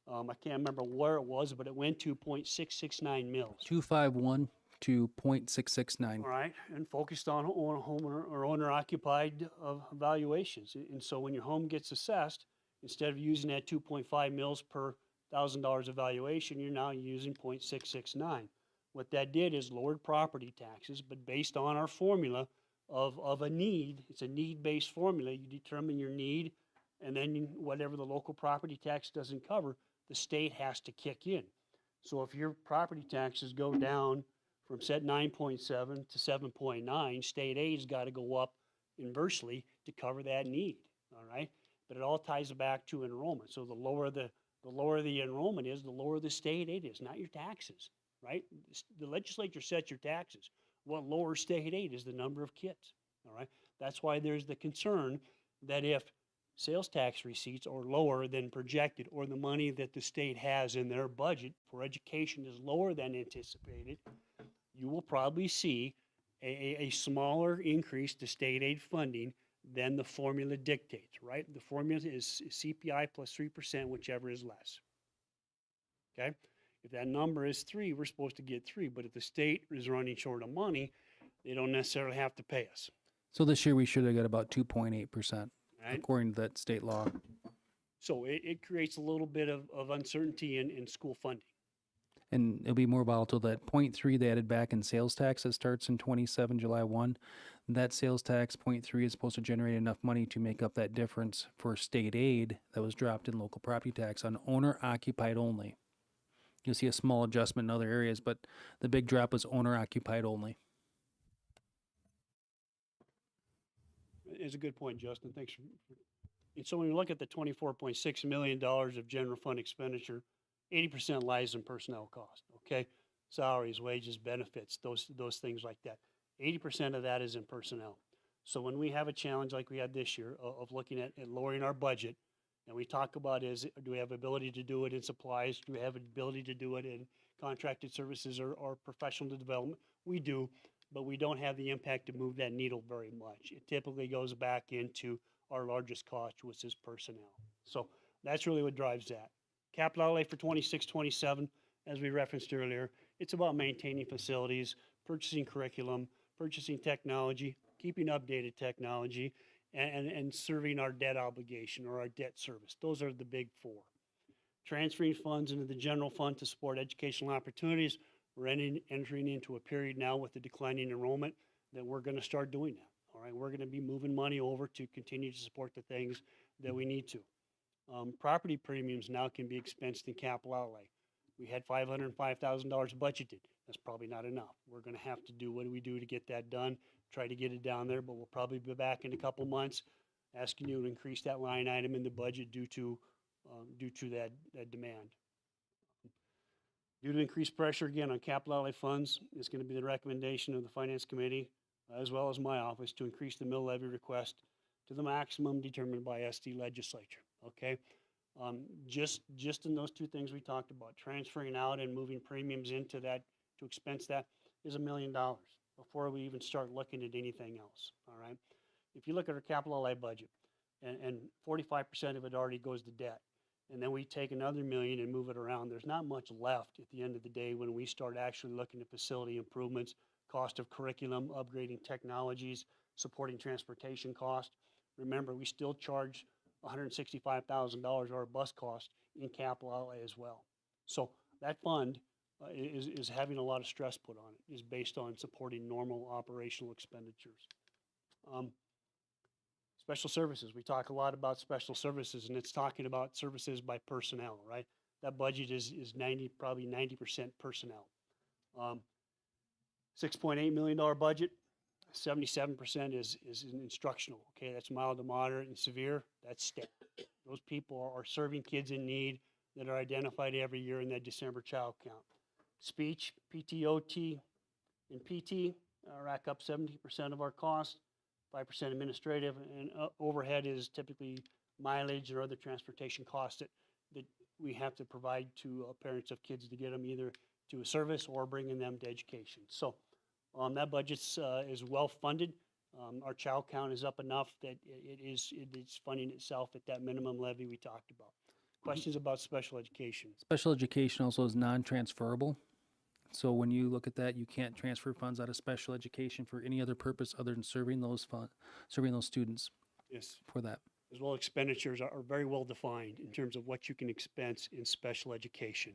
Speaker 5: I can't remember where it was, but it went to 0.669 mills.
Speaker 6: 251 to 0.669.
Speaker 5: All right, and focused on owner-occupied valuations. And so when your home gets assessed, instead of using that 2.5 mils per $1,000 of valuation, you're now using 0.669. What that did is lowered property taxes, but based on our formula of a need, it's a need-based formula. You determine your need, and then whatever the local property tax doesn't cover, the state has to kick in. So if your property taxes go down from set 9.7 to 7.9, state aid's got to go up inversely to cover that need, all right? But it all ties back to enrollment. So the lower the enrollment is, the lower the state aid is, not your taxes, right? The legislature sets your taxes. What lowers state aid is the number of kids, all right? That's why there's the concern that if sales tax receipts are lower than projected, or the money that the state has in their budget for education is lower than anticipated, you will probably see a smaller increase to state aid funding than the formula dictates, right? The formula is CPI plus 3%, whichever is less, okay? If that number is 3, we're supposed to get 3, but if the state is running short of money, they don't necessarily have to pay us.
Speaker 6: So this year we should have got about 2.8%,
Speaker 5: Right?
Speaker 6: according to that state law.
Speaker 5: So it creates a little bit of uncertainty in school funding.
Speaker 6: And it'll be more volatile. That 0.3 they added back in sales tax that starts in 27, July 1, that sales tax 0.3 is supposed to generate enough money to make up that difference for state aid that was dropped in local property tax on owner occupied only. You'll see a small adjustment in other areas, but the big drop was owner occupied only.
Speaker 5: It's a good point, Justin. Thanks. And so when you look at the $24.6 million of general fund expenditure, 80% lies in personnel cost, okay? salaries, wages, benefits, those things like that. 80% of that is in personnel. So when we have a challenge like we had this year of looking at lowering our budget, and we talk about do we have ability to do it in supplies? Do we have ability to do it in contracted services or professional development? We do, but we don't have the impact to move that needle very much. It typically goes back into our largest cost, which is personnel. So that's really what drives that. Capital outlay for 26, 27, as we referenced earlier, it's about maintaining facilities, purchasing curriculum, purchasing technology, keeping updated technology, and serving our debt obligation or our debt service. Those are the big four. Transferring funds into the general fund to support educational opportunities. We're entering into a period now with the declining enrollment that we're going to start doing that. All right, we're going to be moving money over to continue to support the things that we need to. Property premiums now can be expensed in capital outlay. We had $505,000 budgeted. That's probably not enough. We're going to have to do what do we do to get that done, try to get it down there, but we'll probably be back in a couple months asking you to increase that line item in the budget due to that demand. Due to increased pressure again on capital outlay funds, it's going to be the recommendation of the Finance Committee as well as my office to increase the mill levy request to the maximum determined by SD legislature. Okay, just in those two things we talked about, transferring out and moving premiums into that to expense that is $1 million before we even start looking at anything else. All right, if you look at our capital outlay budget, and 45% of it already goes to debt, and then we take another $1 million and move it around, there's not much left at the end of the day when we start actually looking at facility improvements, cost of curriculum, upgrading technologies, supporting transportation cost. Remember, we still charge $165,000 of our bus cost in capital outlay as well. So that fund is having a lot of stress put on it, is based on supporting normal operational expenditures. Special services, we talk a lot about special services, and it's talking about services by personnel, right? That budget is probably 90% personnel. $6.8 million budget, 77% is instructional. Okay, that's mild to moderate and severe. That's staff. Those people are serving kids in need that are identified every year in that December child count. Speech, PTOT, and PT rack up 70% of our costs. 5% administrative, and overhead is typically mileage or other transportation costs that we have to provide to parents of kids to get them either to a service or bringing them to education. So that budget is well funded. Our child count is up enough that it's funding itself at that minimum levy we talked about. Questions about special education?
Speaker 6: Special education also is non-transferable. So when you look at that, you can't transfer funds out of special education for any other purpose other than serving those students.
Speaker 5: Yes.
Speaker 6: For that.
Speaker 5: As well, expenditures are very well defined in terms of what you can expense in special education.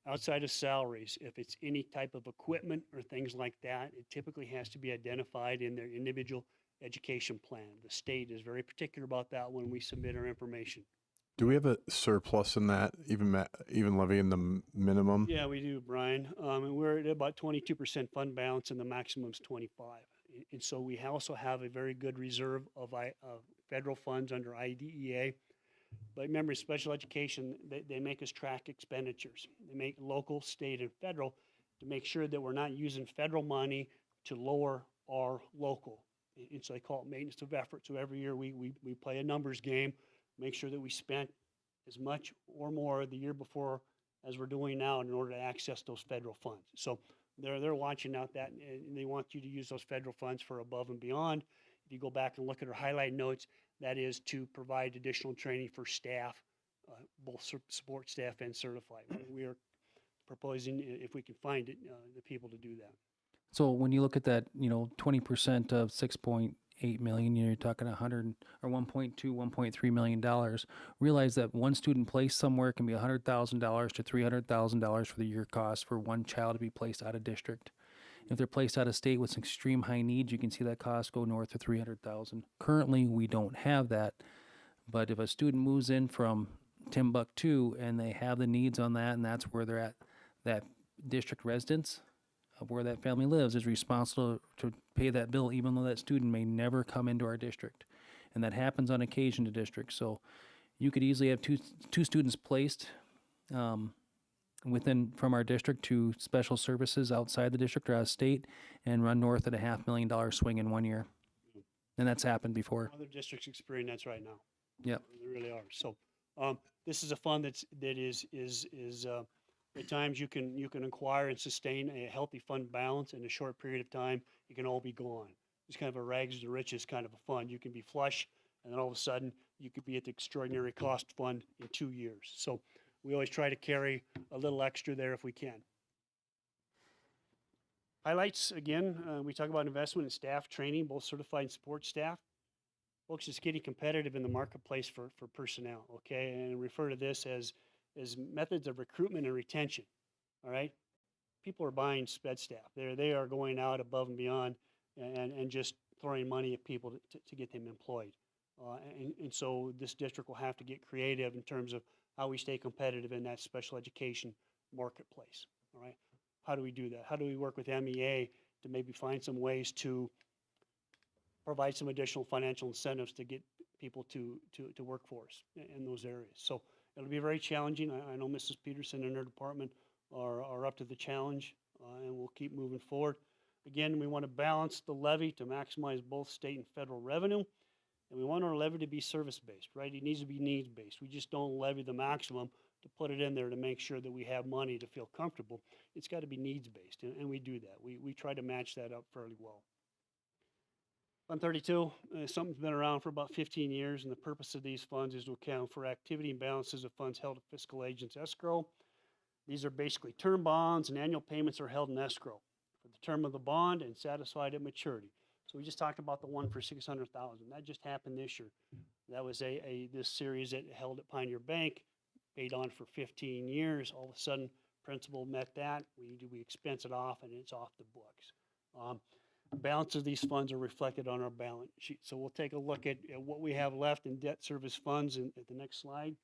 Speaker 5: Outside of salaries, if it's any type of equipment or things like that, it typically has to be identified in their individual education plan. The state is very particular about that when we submit our information.
Speaker 2: Do we have a surplus in that, even levying the minimum?
Speaker 5: Yeah, we do, Brian. And we're at about 22% fund balance, and the maximum is 25. And so we also have a very good reserve of federal funds under IDEA. But remember, special education, they make us track expenditures. They make local, state, and federal to make sure that we're not using federal money to lower our local. And so they call it maintenance of effort. So every year we play a numbers game, make sure that we spent as much or more the year before as we're doing now in order to access those federal funds. So they're watching out that, and they want you to use those federal funds for above and beyond. If you go back and look at our highlight notes, that is to provide additional training for staff, both support staff and certified. We are proposing, if we can find it, the people to do that.
Speaker 6: So when you look at that, 20% of 6.8 million, you're talking 100 or 1.2, 1.3 million dollars. Realize that one student placed somewhere can be $100,000 to $300,000 for the year cost for one child to be placed out of district. If they're placed out of state with extreme high needs, you can see that cost go north of $300,000. Currently, we don't have that, but if a student moves in from Timbuktu and they have the needs on that, and that's where they're at, that district residence of where that family lives is responsible to pay that bill, even though that student may never come into our district. And that happens on occasion to districts. So you could easily have two students placed from our district to special services outside the district or out of state and run north at $500,000 swing in 1 year. And that's happened before.
Speaker 5: Other districts experience that's right now.
Speaker 6: Yep.
Speaker 5: They really are. So, this is a fund that is at times you can acquire and sustain a healthy fund balance in a short period of time. It can all be gone. It's kind of a rags to riches kind of a fund. You can be flush, and then all of a sudden you could be at the extraordinary cost fund in 2 years. So we always try to carry a little extra there if we can. Highlights, again, we talk about investment in staff training, both certified and support staff. Folks, it's getting competitive in the marketplace for personnel, okay? And refer to this as methods of recruitment and retention, all right? People are buying sped staff. They are going out above and beyond and just throwing money at people to get them employed. And so this district will have to get creative in terms of how we stay competitive in that special education marketplace, all right? How do we do that? How do we work with MEA to maybe find some ways to provide some additional financial incentives to get people to work for us in those areas? So it'll be very challenging. I know Mrs. Peterson and her department are up to the challenge, and we'll keep moving forward. Again, we want to balance the levy to maximize both state and federal revenue, and we want our levy to be service-based, right? It needs to be needs-based. We just don't levy the maximum to put it in there to make sure that we have money to feel comfortable. It's got to be needs-based, and we do that. We try to match that up fairly well. Fund 32, something's been around for about 15 years, and the purpose of these funds is to account for activity and balances of funds held at fiscal agents escrow. These are basically term bonds, and annual payments are held in escrow for the term of the bond and satisfied at maturity. So we just talked about the one for $600,000. That just happened this year. That was this series that held at Pioneer Bank, paid on for 15 years. All of a sudden, principal met that. We expense it off, and it's off the books. Balance of these funds are reflected on our balance sheet. So we'll take a look at what we have left in debt service funds at the next slide.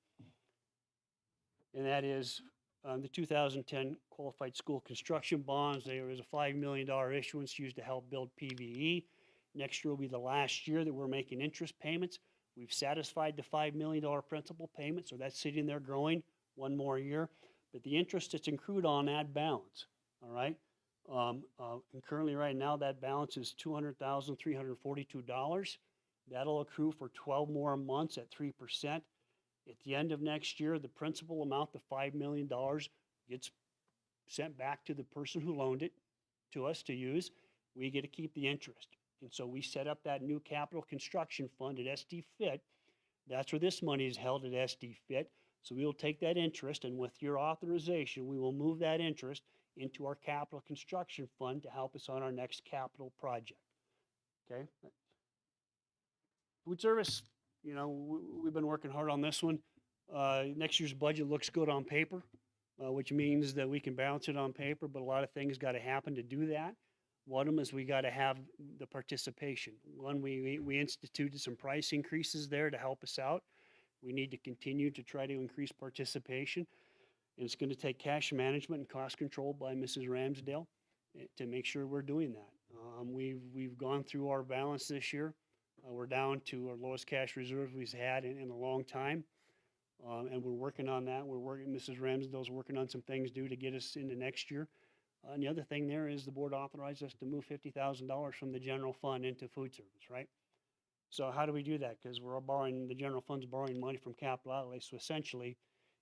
Speaker 5: And that is the 2010 qualified school construction bonds. There is a $5 million issuance used to help build PVE. Next year will be the last year that we're making interest payments. We've satisfied the $5 million principal payment, so that's sitting there growing one more year. But the interest that's accrued on that balance, all right? And currently right now that balance is $200,342. That'll accrue for 12 more months at 3%. At the end of next year, the principal amount, the $5 million, gets sent back to the person who loaned it to us to use. We get to keep the interest. And so we set up that new capital construction fund at SD Fit. That's where this money is held at SD Fit. So we will take that interest, and with your authorization, we will move that interest into our capital construction fund to help us on our next capital project. Okay? Food service, you know, we've been working hard on this one. Next year's budget looks good on paper, which means that we can balance it on paper, but a lot of things got to happen to do that. One of them is we got to have the participation. One, we instituted some price increases there to help us out. We need to continue to try to increase participation. And it's going to take cash management and cost control by Mrs. Ramsdale to make sure we're doing that. We've gone through our balance this year. We're down to our lowest cash reserve we've had in a long time. And we're working on that. Mrs. Ramsdale's working on some things due to get us into next year. And the other thing there is the board authorized us to move $50,000 from the general fund into food service, right? So how do we do that? Because the general fund's borrowing money from capital outlay. So essentially,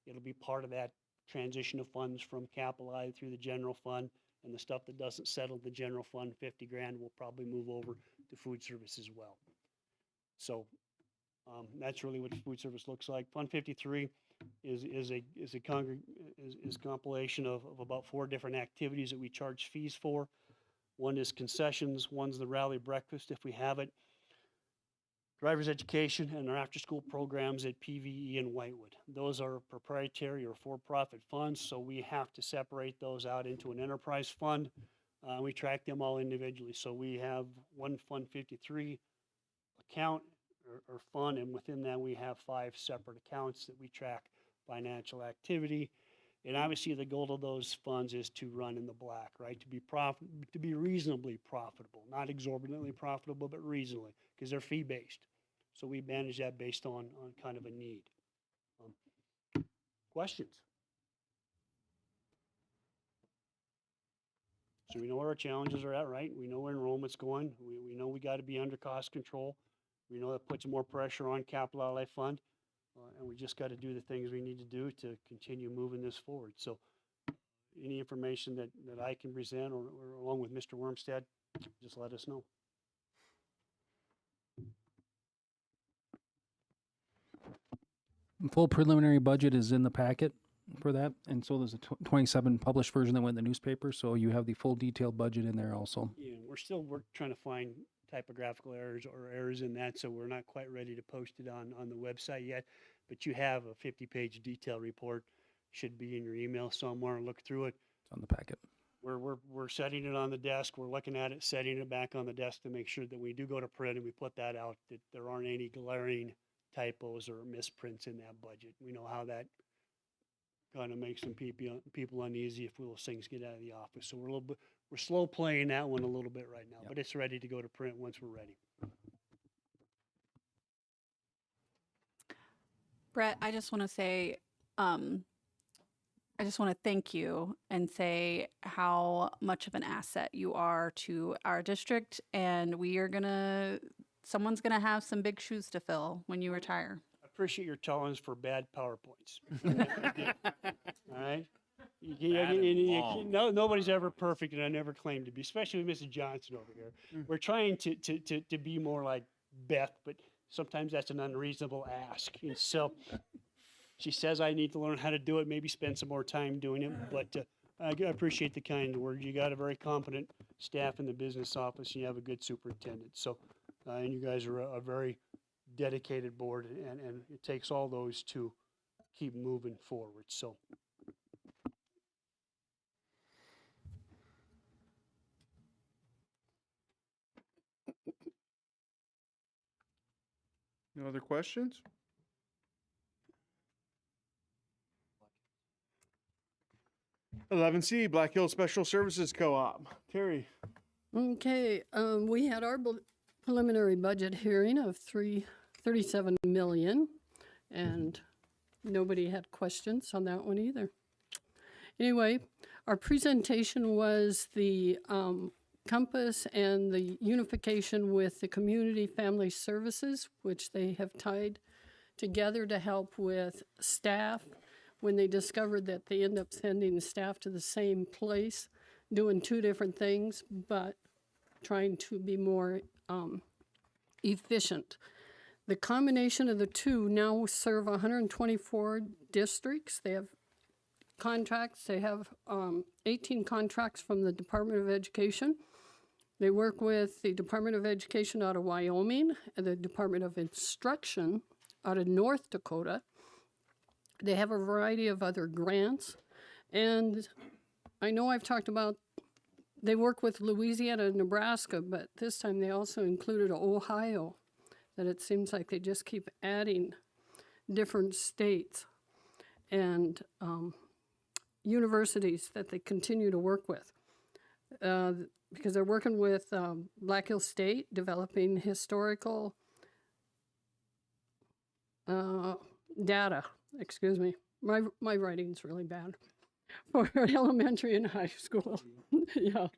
Speaker 5: it'll be part of that transition of funds from capital outlay through the general fund, and the stuff that doesn't settle the general fund, 50 grand, will probably move over to food service as well. So that's really what food service looks like. Fund 53 is a compilation of about 4 different activities that we charge fees for. One is concessions, one's the rally breakfast if we have it, driver's education, and our after-school programs at PVE and Whitewood. Those are proprietary or for-profit funds, so we have to separate those out into an enterprise fund. We track them all individually. So we have one Fund 53 account or fund, and within that we have 5 separate accounts that we track financial activity. And obviously the goal of those funds is to run in the black, right? To be reasonably profitable, not exorbitantly profitable, but reasonably, because they're fee-based. So we manage that based on kind of a need. Questions? So we know where our challenges are at, right? We know where enrollment's going. We know we got to be under cost control. We know that puts more pressure on capital outlay fund. And we just got to do the things we need to do to continue moving this forward. So any information that I can present or along with Mr. Wormstead, just let us know.
Speaker 6: Full preliminary budget is in the packet for that, and so there's a 27 published version that went in the newspaper, so you have the full detailed budget in there also.
Speaker 5: Yeah, we're trying to find typographical errors or errors in that, so we're not quite ready to post it on the website yet. But you have a 50-page detail report, should be in your email somewhere. Look through it.
Speaker 6: It's on the packet.
Speaker 5: We're setting it on the desk. We're looking at it, setting it back on the desk to make sure that we do go to print and we put that out, that there aren't any glaring typos or misprints in that budget. We know how that kind of makes some people uneasy if those things get out of the office. So we're slow playing that one a little bit right now, but it's ready to go to print once we're ready.
Speaker 7: Brett, I just want to say, I just want to thank you and say how much of an asset you are to our district. And someone's going to have some big shoes to fill when you retire.
Speaker 5: I appreciate your tolerance for bad PowerPoints. All right? Nobody's ever perfect, and I never claim to be, especially with Mrs. Johnson over here. We're trying to be more like Beth, but sometimes that's an unreasonable ask. And so she says I need to learn how to do it, maybe spend some more time doing it, but I appreciate the kind words. You got a very competent staff in the business office, and you have a good superintendent. So, and you guys are a very dedicated board, and it takes all those to keep moving forward. So.
Speaker 1: No other questions? (11C) Black Hills Special Services Co-op. Terry.
Speaker 4: Okay, we had our preliminary budget hearing of $37 million, and nobody had questions on that one either. Anyway, our presentation was the compass and the unification with the community family services, which they have tied together to help with staff when they discovered that they end up sending staff to the same place, doing two different things, but trying to be more efficient. The combination of the two now serve 124 districts. They have contracts. They have 18 contracts from the Department of Education. They work with the Department of Education out of Wyoming and the Department of Instruction out of North Dakota. They have a variety of other grants. And I know I've talked about they work with Louisiana and Nebraska, but this time they also included Ohio, that it seems like they just keep adding different states and universities that they continue to work with. Because they're working with Black Hills State, developing historical data. Excuse me, my writing's really bad for elementary and high school. Yeah,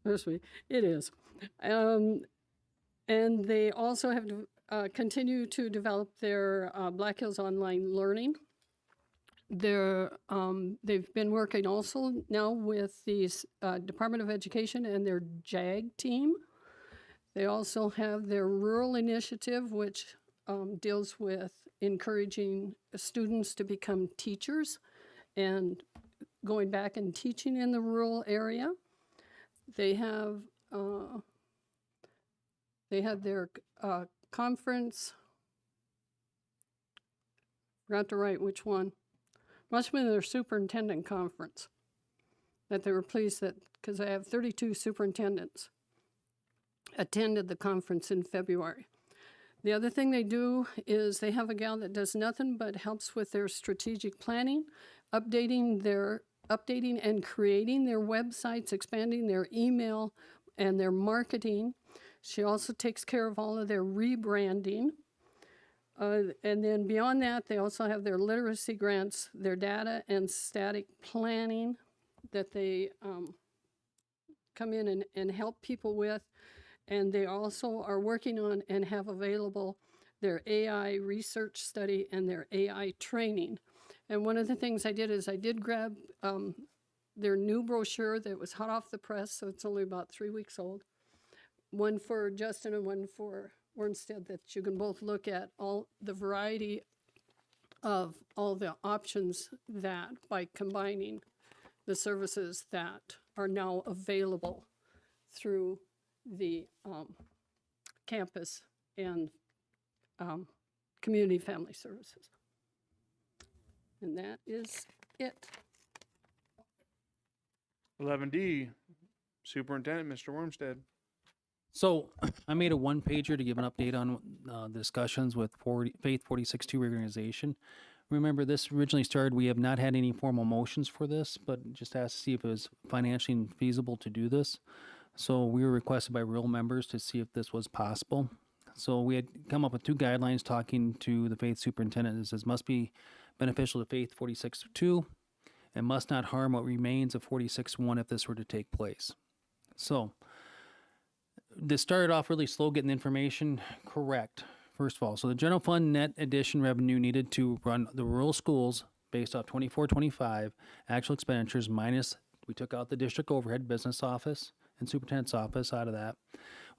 Speaker 4: trust me, it is. And they also have to continue to develop their Black Hills online learning. They've been working also now with the Department of Education and their JAG team. They also have their rural initiative, which deals with encouraging students to become teachers and going back and teaching in the rural area. They have their conference. Forgot to write which one. Must have been their superintendent conference that they were pleased that, because I have 32 superintendents attended the conference in February. The other thing they do is they have a gal that does nothing but helps with their strategic planning, updating and creating their websites, expanding their email and their marketing. She also takes care of all of their rebranding. And then beyond that, they also have their literacy grants, their data and static planning that they come in and help people with. And they also are working on and have available their AI research study and their AI training. And one of the things I did is I did grab their new brochure that was hot off the press, so it's only about 3 weeks old. One for Justin and one for Wormstead, that you can both look at all the variety of all the options that by combining the services that are now available through the campus and community family services. And that is it.
Speaker 1: 11D, Superintendent, Mr. Wormstead.
Speaker 6: So I made a one-pager to give an update on the discussions with Faith 46-2 reorganization. Remember, this originally started, we have not had any formal motions for this, but just asked to see if it was financially feasible to do this. So we were requested by real members to see if this was possible. So we had come up with 2 guidelines talking to the Faith superintendent. It says must be beneficial to Faith 46-2 and must not harm what remains of 46-1 if this were to take place. So this started off really slow getting the information correct, first of all. So the general fund net addition revenue needed to run the rural schools based off 24-25 actual expenditures minus, we took out the district overhead, business office, and superintendent's office out of that,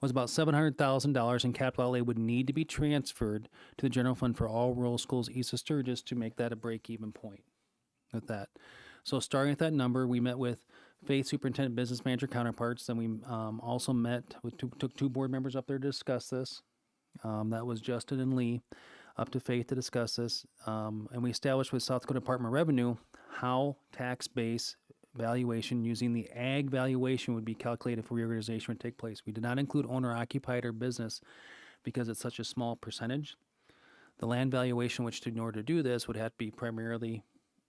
Speaker 6: was about $700,000, and capital outlay would need to be transferred to the general fund for all rural schools east of Sturgis to make that a break-even point with that. So starting at that number, we met with Faith superintendent business manager counterparts. Then we also met with took 2 board members up there to discuss this. That was Justin and Lee up to Faith to discuss this. And we established with South Dakota Department of Revenue how tax base valuation using the ag valuation would be calculated if reorganization would take place. We did not include owner occupied or business because it's such a small percentage. The land valuation, which in order to do this would have to be primarily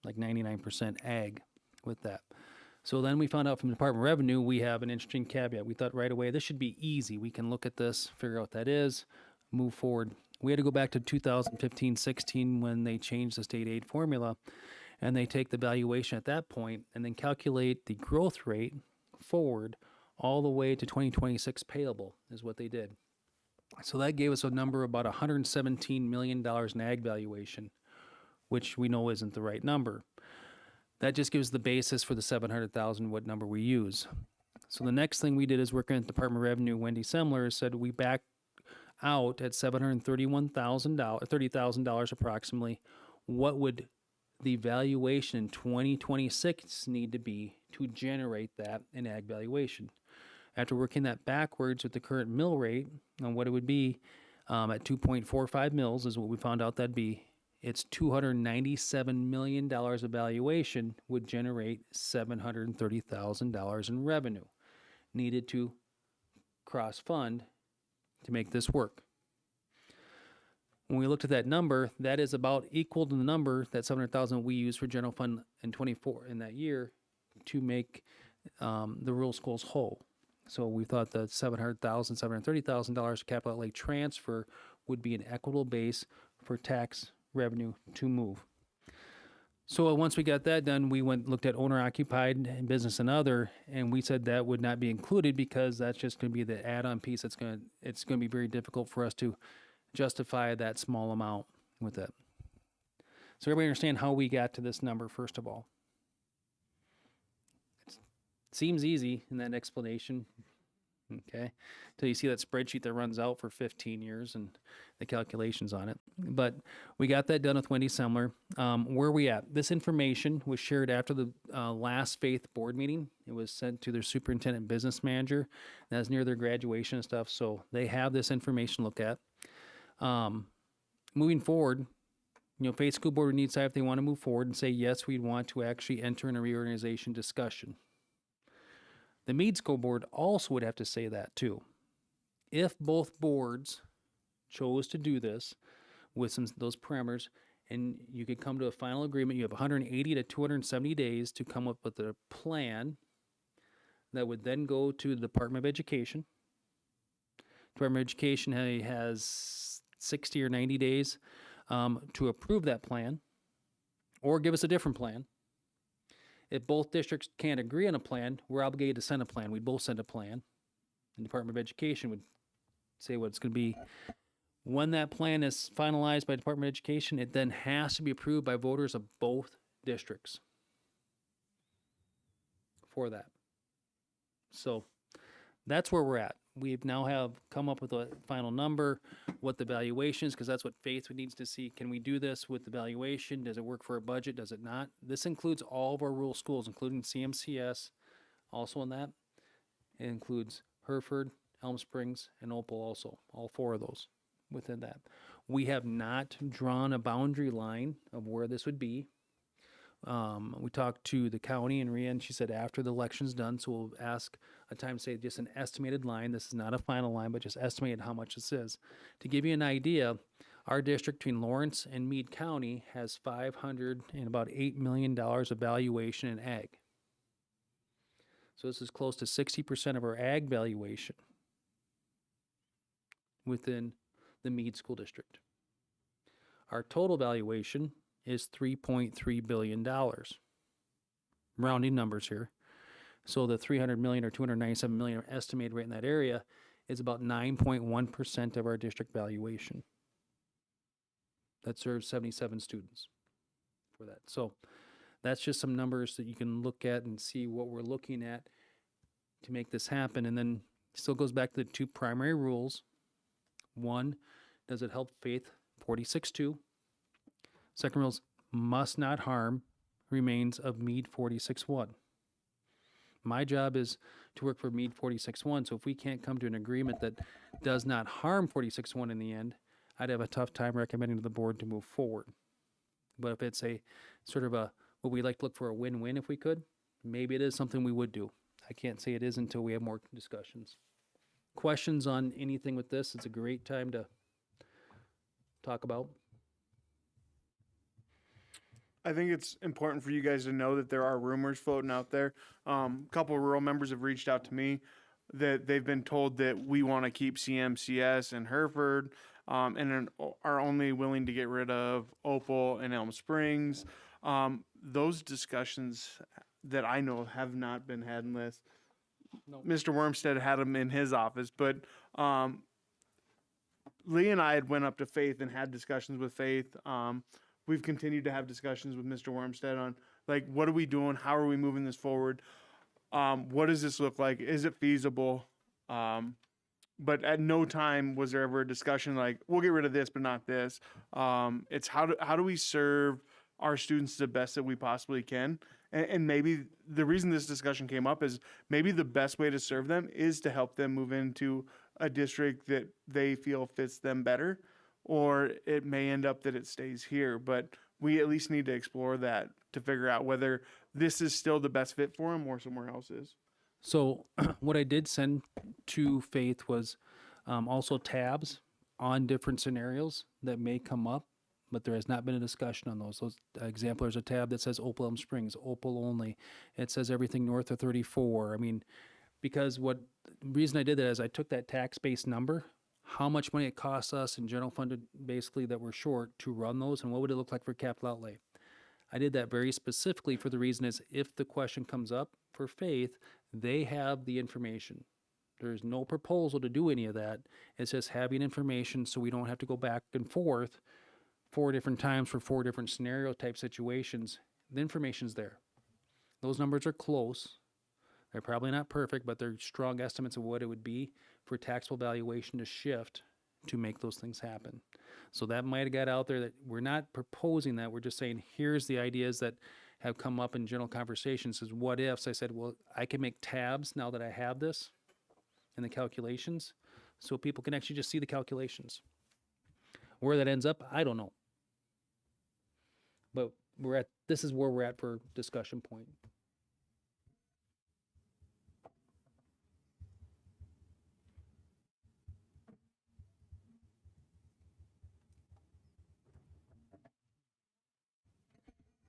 Speaker 6: like 99% ag with that. So then we found out from the Department of Revenue, we have an interesting caveat. We thought right away, this should be easy. We can look at this, figure out what that is, move forward. We had to go back to 2015-16 when they changed the state aid formula, and they take the valuation at that point and then calculate the growth rate forward all the way to 2026 payable is what they did. So that gave us a number of about $117 million in ag valuation, which we know isn't the right number. That just gives the basis for the $700,000, what number we use. So the next thing we did is working at the Department of Revenue. Wendy Semler said we back out at $30,000 approximately. What would the valuation in 2026 need to be to generate that in ag valuation? After working that backwards with the current mill rate on what it would be at 2.45 mills is what we found out that'd be. It's $297 million of valuation would generate $730,000 in revenue needed to cross-fund to make this work. When we looked at that number, that is about equal to the number, that $700,000 we use for general fund in 24 in that year to make the rural schools whole. So we thought the $730,000 capital outlay transfer would be an equitable base for tax revenue to move. So once we got that done, we looked at owner occupied and business and other, and we said that would not be included because that's just going to be the add-on piece. It's going to be very difficult for us to justify that small amount with it. So everybody understand how we got to this number first of all. It seems easy in that explanation. Okay, until you see that spreadsheet that runs out for 15 years and the calculations on it. But we got that done with Wendy Semler. Where are we at? This information was shared after the last Faith board meeting. It was sent to their superintendent business manager. That's near their graduation and stuff. So they have this information to look at. Moving forward, Faith School Board would need to decide if they want to move forward and say, yes, we'd want to actually enter in a reorganization discussion. The Meade School Board also would have to say that too. If both boards chose to do this with those parameters, and you could come to a final agreement, you have 180 to 270 days to come up with a plan that would then go to the Department of Education. Department of Education has 60 or 90 days to approve that plan or give us a different plan. If both districts can't agree on a plan, we're obligated to send a plan. We'd both send a plan. The Department of Education would say what it's going to be. When that plan is finalized by Department of Education, it then has to be approved by voters of both districts for that. So that's where we're at. We now have come up with a final number, what the valuation is, because that's what Faith needs to see. Can we do this with the valuation? Does it work for a budget? Does it not? This includes all of our rural schools, including CMCS, also in that. It includes Hereford, Elm Springs, and Opal also, all 4 of those within that. We have not drawn a boundary line of where this would be. We talked to the county and Rhea, and she said after the election's done, so we'll ask a time to say just an estimated line. This is not a final line, but just estimated how much this is. To give you an idea, our district between Lawrence and Meade County has $500 and about $8 million of valuation in ag. So this is close to 60% of our ag valuation within the Meade School District. Our total valuation is $3.3 billion. Rounding numbers here. So the 300 million or 297 million estimated right in that area is about 9.1% of our district valuation. That serves 77 students for that. So that's just some numbers that you can look at and see what we're looking at to make this happen. And then still goes back to the 2 primary rules. One, does it help Faith 46.2? Second rule is must not harm remains of Meade 46.1. My job is to work for Meade 46.1, so if we can't come to an agreement that does not harm 46.1 in the end, I'd have a tough time recommending to the board to move forward. But if it's a sort of a, what we like to look for a win-win if we could, maybe it is something we would do. I can't say it is until we have more discussions. Questions on anything with this? It's a great time to talk about.
Speaker 1: I think it's important for you guys to know that there are rumors floating out there. A couple of rural members have reached out to me that they've been told that we want to keep CMCS and Hereford, and are only willing to get rid of Opal and Elm Springs. Those discussions that I know have not been had unless Mr. Wormstead had them in his office. But Lee and I had went up to Faith and had discussions with Faith. We've continued to have discussions with Mr. Wormstead on, like, what are we doing? How are we moving this forward? What does this look like? Is it feasible? But at no time was there ever a discussion like, we'll get rid of this, but not this. It's how do we serve our students the best that we possibly can? And maybe the reason this discussion came up is maybe the best way to serve them is to help them move into a district that they feel fits them better. Or it may end up that it stays here, but we at least need to explore that to figure out whether this is still the best fit for them or somewhere else is.
Speaker 6: So what I did send to Faith was also tabs on different scenarios that may come up, but there has not been a discussion on those. Those example, there's a tab that says Opal Elm Springs, Opal only. It says everything north of 34. I mean, because the reason I did that is I took that tax-based number, how much money it costs us in general funded basically that we're short to run those, and what would it look like for capital outlay. I did that very specifically for the reason is if the question comes up for Faith, they have the information. There's no proposal to do any of that. It's just having information so we don't have to go back and forth 4 different times for 4 different scenario type situations. The information's there. Those numbers are close. They're probably not perfect, but they're strong estimates of what it would be for taxable valuation to shift to make those things happen. So that might have got out there that we're not proposing that. We're just saying, here's the ideas that have come up in general conversations as what ifs. I said, well, I can make tabs now that I have this in the calculations so people can actually just see the calculations. Where that ends up, I don't know. But this is where we're at for discussion point.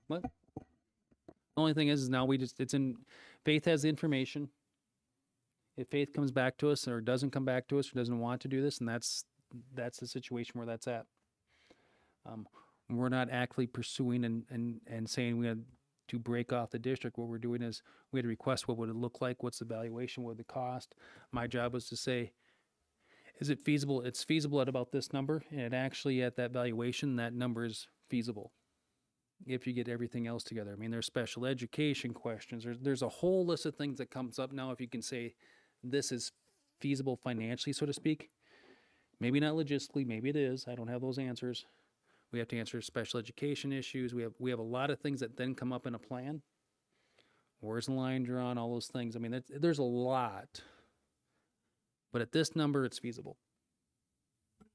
Speaker 6: What? The only thing is now Faith has the information. If Faith comes back to us or doesn't come back to us or doesn't want to do this, and that's the situation where that's at. We're not actively pursuing and saying we have to break off the district, what we're doing is we had to request what would it look like, what's the valuation, what would the cost. My job was to say, is it feasible? It's feasible at about this number, and it actually at that valuation, that number is feasible if you get everything else together. I mean, there's special education questions. There's a whole list of things that comes up now. If you can say this is feasible financially, so to speak, maybe not logistically, maybe it is. I don't have those answers. We have to answer special education issues. We have a lot of things that then come up in a plan. Where's the line drawn? All those things. I mean, there's a lot. But at this number, it's feasible.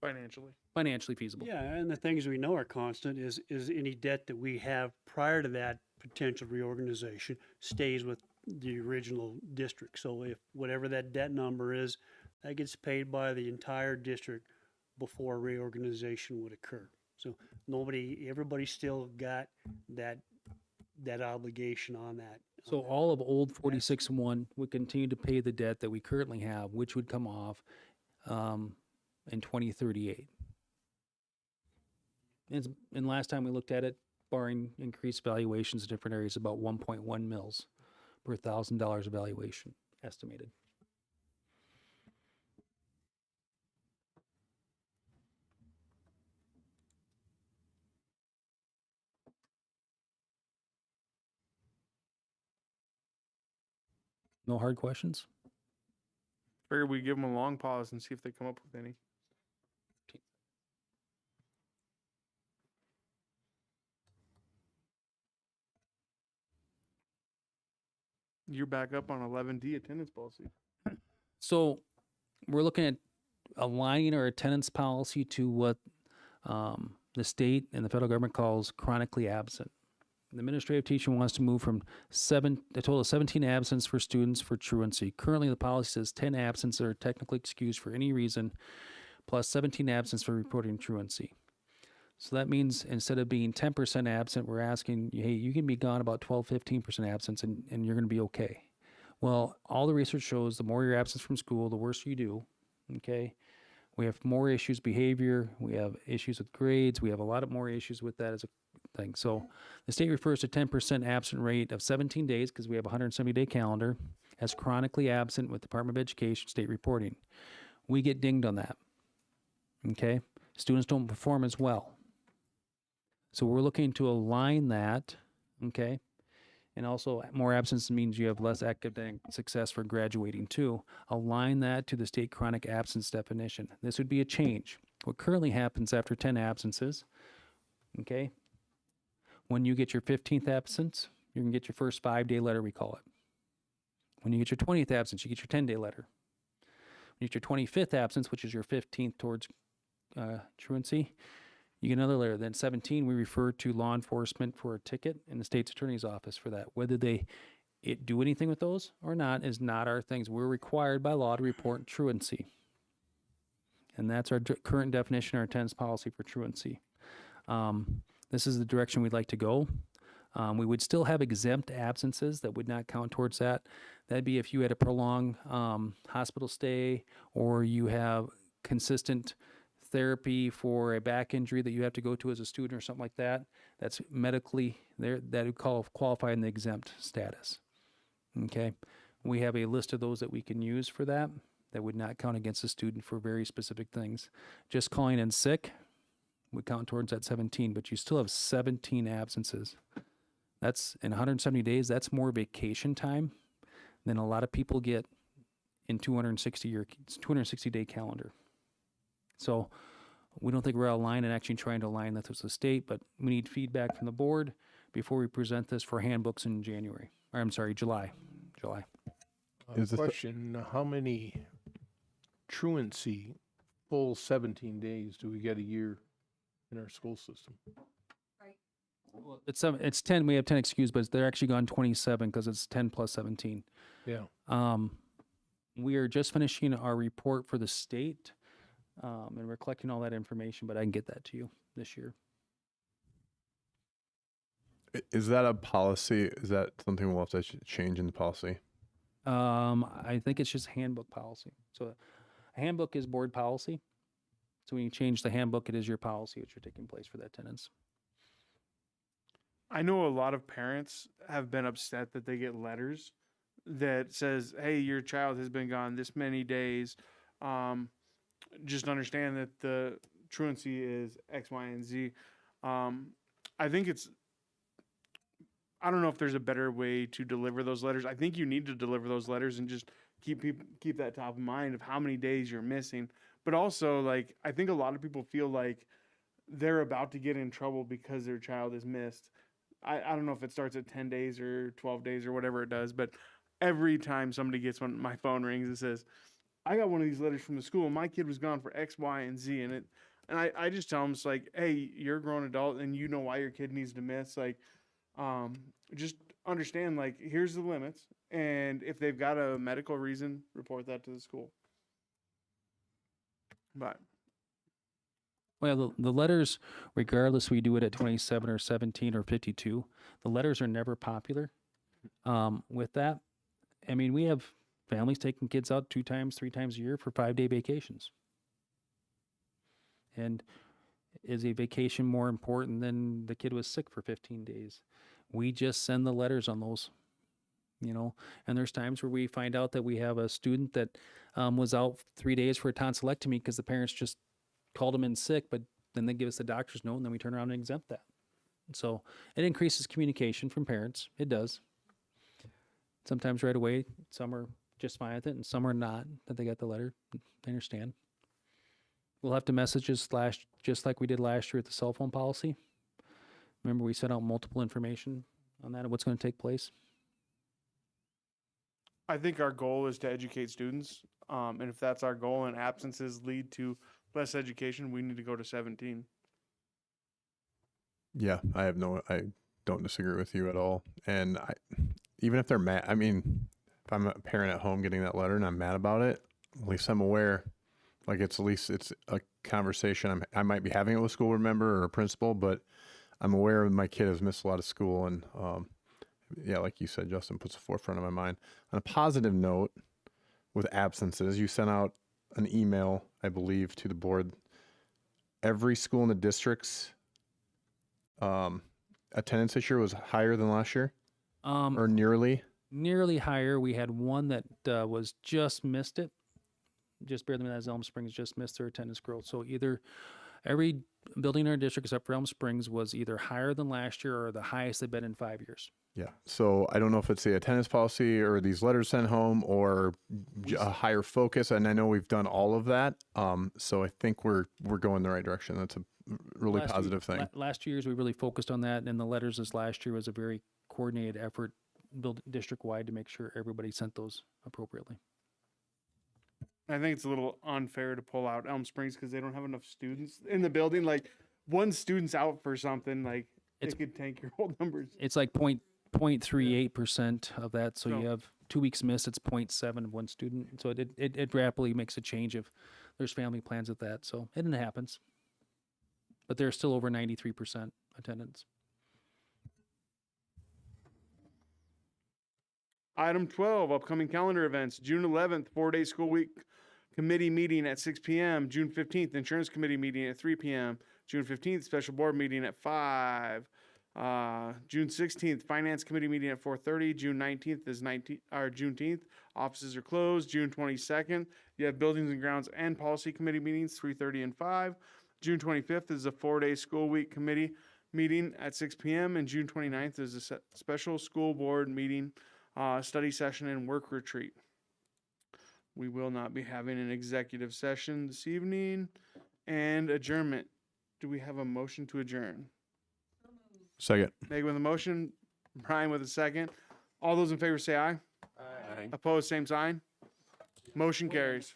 Speaker 6: Financially feasible.
Speaker 5: Yeah, and the things we know are constant is any debt that we have prior to that potential reorganization stays with the original district. So if whatever that debt number is, that gets paid by the entire district before reorganization would occur. So everybody still got that obligation on that.
Speaker 6: So all of old 46-1 would continue to pay the debt that we currently have, which would come off in 2038. And last time we looked at it, barring increased valuations in different areas, about 1.1 mils per $1,000 of valuation estimated. No hard questions?
Speaker 1: Figured we give them a long pause and see if they come up with any. You're back up on 11D attendance policy.
Speaker 6: So we're looking at aligning our attendance policy to what the state and the federal government calls chronically absent. The administrative teacher wants to move from a total of 17 absence for students for truancy. Currently, the policy says 10 absences are technically excused for any reason, plus 17 absence for reporting truancy. So that means instead of being 10% absent, we're asking, hey, you can be gone about 12, 15% absence and you're going to be okay. Well, all the research shows the more you're absent from school, the worse you do, okay? We have more issues behavior. We have issues with grades. We have a lot of more issues with that as a thing. So the state refers to 10% absent rate of 17 days because we have a 170-day calendar as chronically absent with Department of Education state reporting. We get dinged on that, okay? Students don't perform as well. So we're looking to align that, okay? And also more absence means you have less academic success for graduating too. Align that to the state chronic absence definition. This would be a change. What currently happens after 10 absences, okay? When you get your 15th absence, you can get your first 5-day letter, we call it. When you get your 20th absence, you get your 10-day letter. When you get your 25th absence, which is your 15th towards truancy, you get another letter. Then 17, we refer to law enforcement for a ticket in the state's attorney's office for that. Whether they do anything with those or not is not our things. We're required by law to report truancy. And that's our current definition, our attendance policy for truancy. This is the direction we'd like to go. We would still have exempt absences that would not count towards that. That'd be if you had a prolonged hospital stay or you have consistent therapy for a back injury that you have to go to as a student or something like that. That's medically there. That would qualify in the exempt status. Okay. We have a list of those that we can use for that. That would not count against a student for very specific things. Just calling in sick would count towards that 17, but you still have 17 absences. That's in 170 days. That's more vacation time than a lot of people get in 260-day calendar. So we don't think we're aligned and actually trying to align that with the state, but we need feedback from the board before we present this for handbooks in July.
Speaker 2: Is this
Speaker 9: Question, how many truancy full 17 days do we get a year in our school system?
Speaker 6: Well, it's 10. We have 10 excused, but they're actually gone 27 because it's 10 plus 17.
Speaker 9: Yeah.
Speaker 6: We are just finishing our report for the state, and we're collecting all that information, but I can get that to you this year.
Speaker 2: Is that a policy? Is that something we'll have to change in the policy?
Speaker 6: I think it's just handbook policy. So a handbook is board policy. So when you change the handbook, it is your policy which are taking place for that attendance.
Speaker 1: I know a lot of parents have been upset that they get letters that says, "Hey, your child has been gone this many days. Just understand that the truancy is X, Y, and Z." I think I don't know if there's a better way to deliver those letters. I think you need to deliver those letters and just keep that top of mind of how many days you're missing. But also, like, I think a lot of people feel like they're about to get in trouble because their child is missed. I don't know if it starts at 10 days or 12 days or whatever it does, but every time somebody gets one, my phone rings, it says, "I got one of these letters from the school, and my kid was gone for X, Y, and Z." And I just tell them, it's like, "Hey, you're a grown adult and you know why your kid needs to miss. Like, just understand, like, here's the limits. And if they've got a medical reason, report that to the school." But
Speaker 6: Well, the letters, regardless we do it at 27 or 17 or 52, the letters are never popular. With that, I mean, we have families taking kids out 2 times, 3 times a year for 5-day vacations. And is a vacation more important than the kid was sick for 15 days? We just send the letters on those, and there's times where we find out that we have a student that was out 3 days for a tonsillectomy because the parents just called them in sick, but then they give us the doctor's note and then we turn around and exempt that. So it increases communication from parents. It does. Sometimes right away, some are just fine with it and some are not, that they got the letter. They understand. We'll have to messages just like we did last year with the cell phone policy. Remember, we sent out multiple information on that and what's going to take place.
Speaker 1: I think our goal is to educate students. And if that's our goal and absences lead to less education, we need to go to 17.
Speaker 2: Yeah, I don't disagree with you at all. And even if they're mad, I mean, if I'm a parent at home getting that letter and I'm mad about it, at least I'm aware. Like, at least it's a conversation I might be having it with a school board member or a principal, but I'm aware my kid has missed a lot of school. And yeah, like you said, Justin, puts the forefront of my mind. On a positive note, with absences, you sent out an email, I believe, to the board. Every school in the district's attendance this year was higher than last year, or nearly.
Speaker 6: Nearly higher. We had one that was just missed it. Just barely, as Elm Springs just missed their attendance growth. So either every building in our district except for Elm Springs was either higher than last year or the highest they've been in 5 years.
Speaker 2: Yeah. So I don't know if it's the attendance policy or these letters sent home or a higher focus. And I know we've done all of that. So I think we're going the right direction. That's a really positive thing.
Speaker 6: Last year's we really focused on that, and the letters this last year was a very coordinated effort, built district wide, to make sure everybody sent those appropriately.
Speaker 1: I think it's a little unfair to pull out Elm Springs because they don't have enough students in the building. Like, one student's out for something, like, it could tank your whole numbers.
Speaker 6: It's like 0.38% of that. So
Speaker 1: No.
Speaker 6: you have 2 weeks missed, it's 0.7 of one student. So it rapidly makes a change if there's family plans with that. So it happens. But they're still over 93% attendance.
Speaker 1: Item 12, upcoming calendar events. June 11th, 4-day school week committee meeting at 6 p.m. June 15th, insurance committee meeting at 3 p.m. June 15th, special board meeting at 5. June 16th, finance committee meeting at 4:30. June 19th is Juneteenth. Offices are closed. June 22nd, you have buildings and grounds and policy committee meetings, 3:30 and 5. June 25th is a 4-day school week committee meeting at 6 p.m. And June 29th is a special school board meeting, study session and work retreat. We will not be having an executive session this evening. And adjournment. Do we have a motion to adjourn?
Speaker 2: Second.
Speaker 1: Megan with a motion, Brian with a second. All those in favor say aye.
Speaker 3: Aye.
Speaker 1: Opposed, same sign. Motion carries.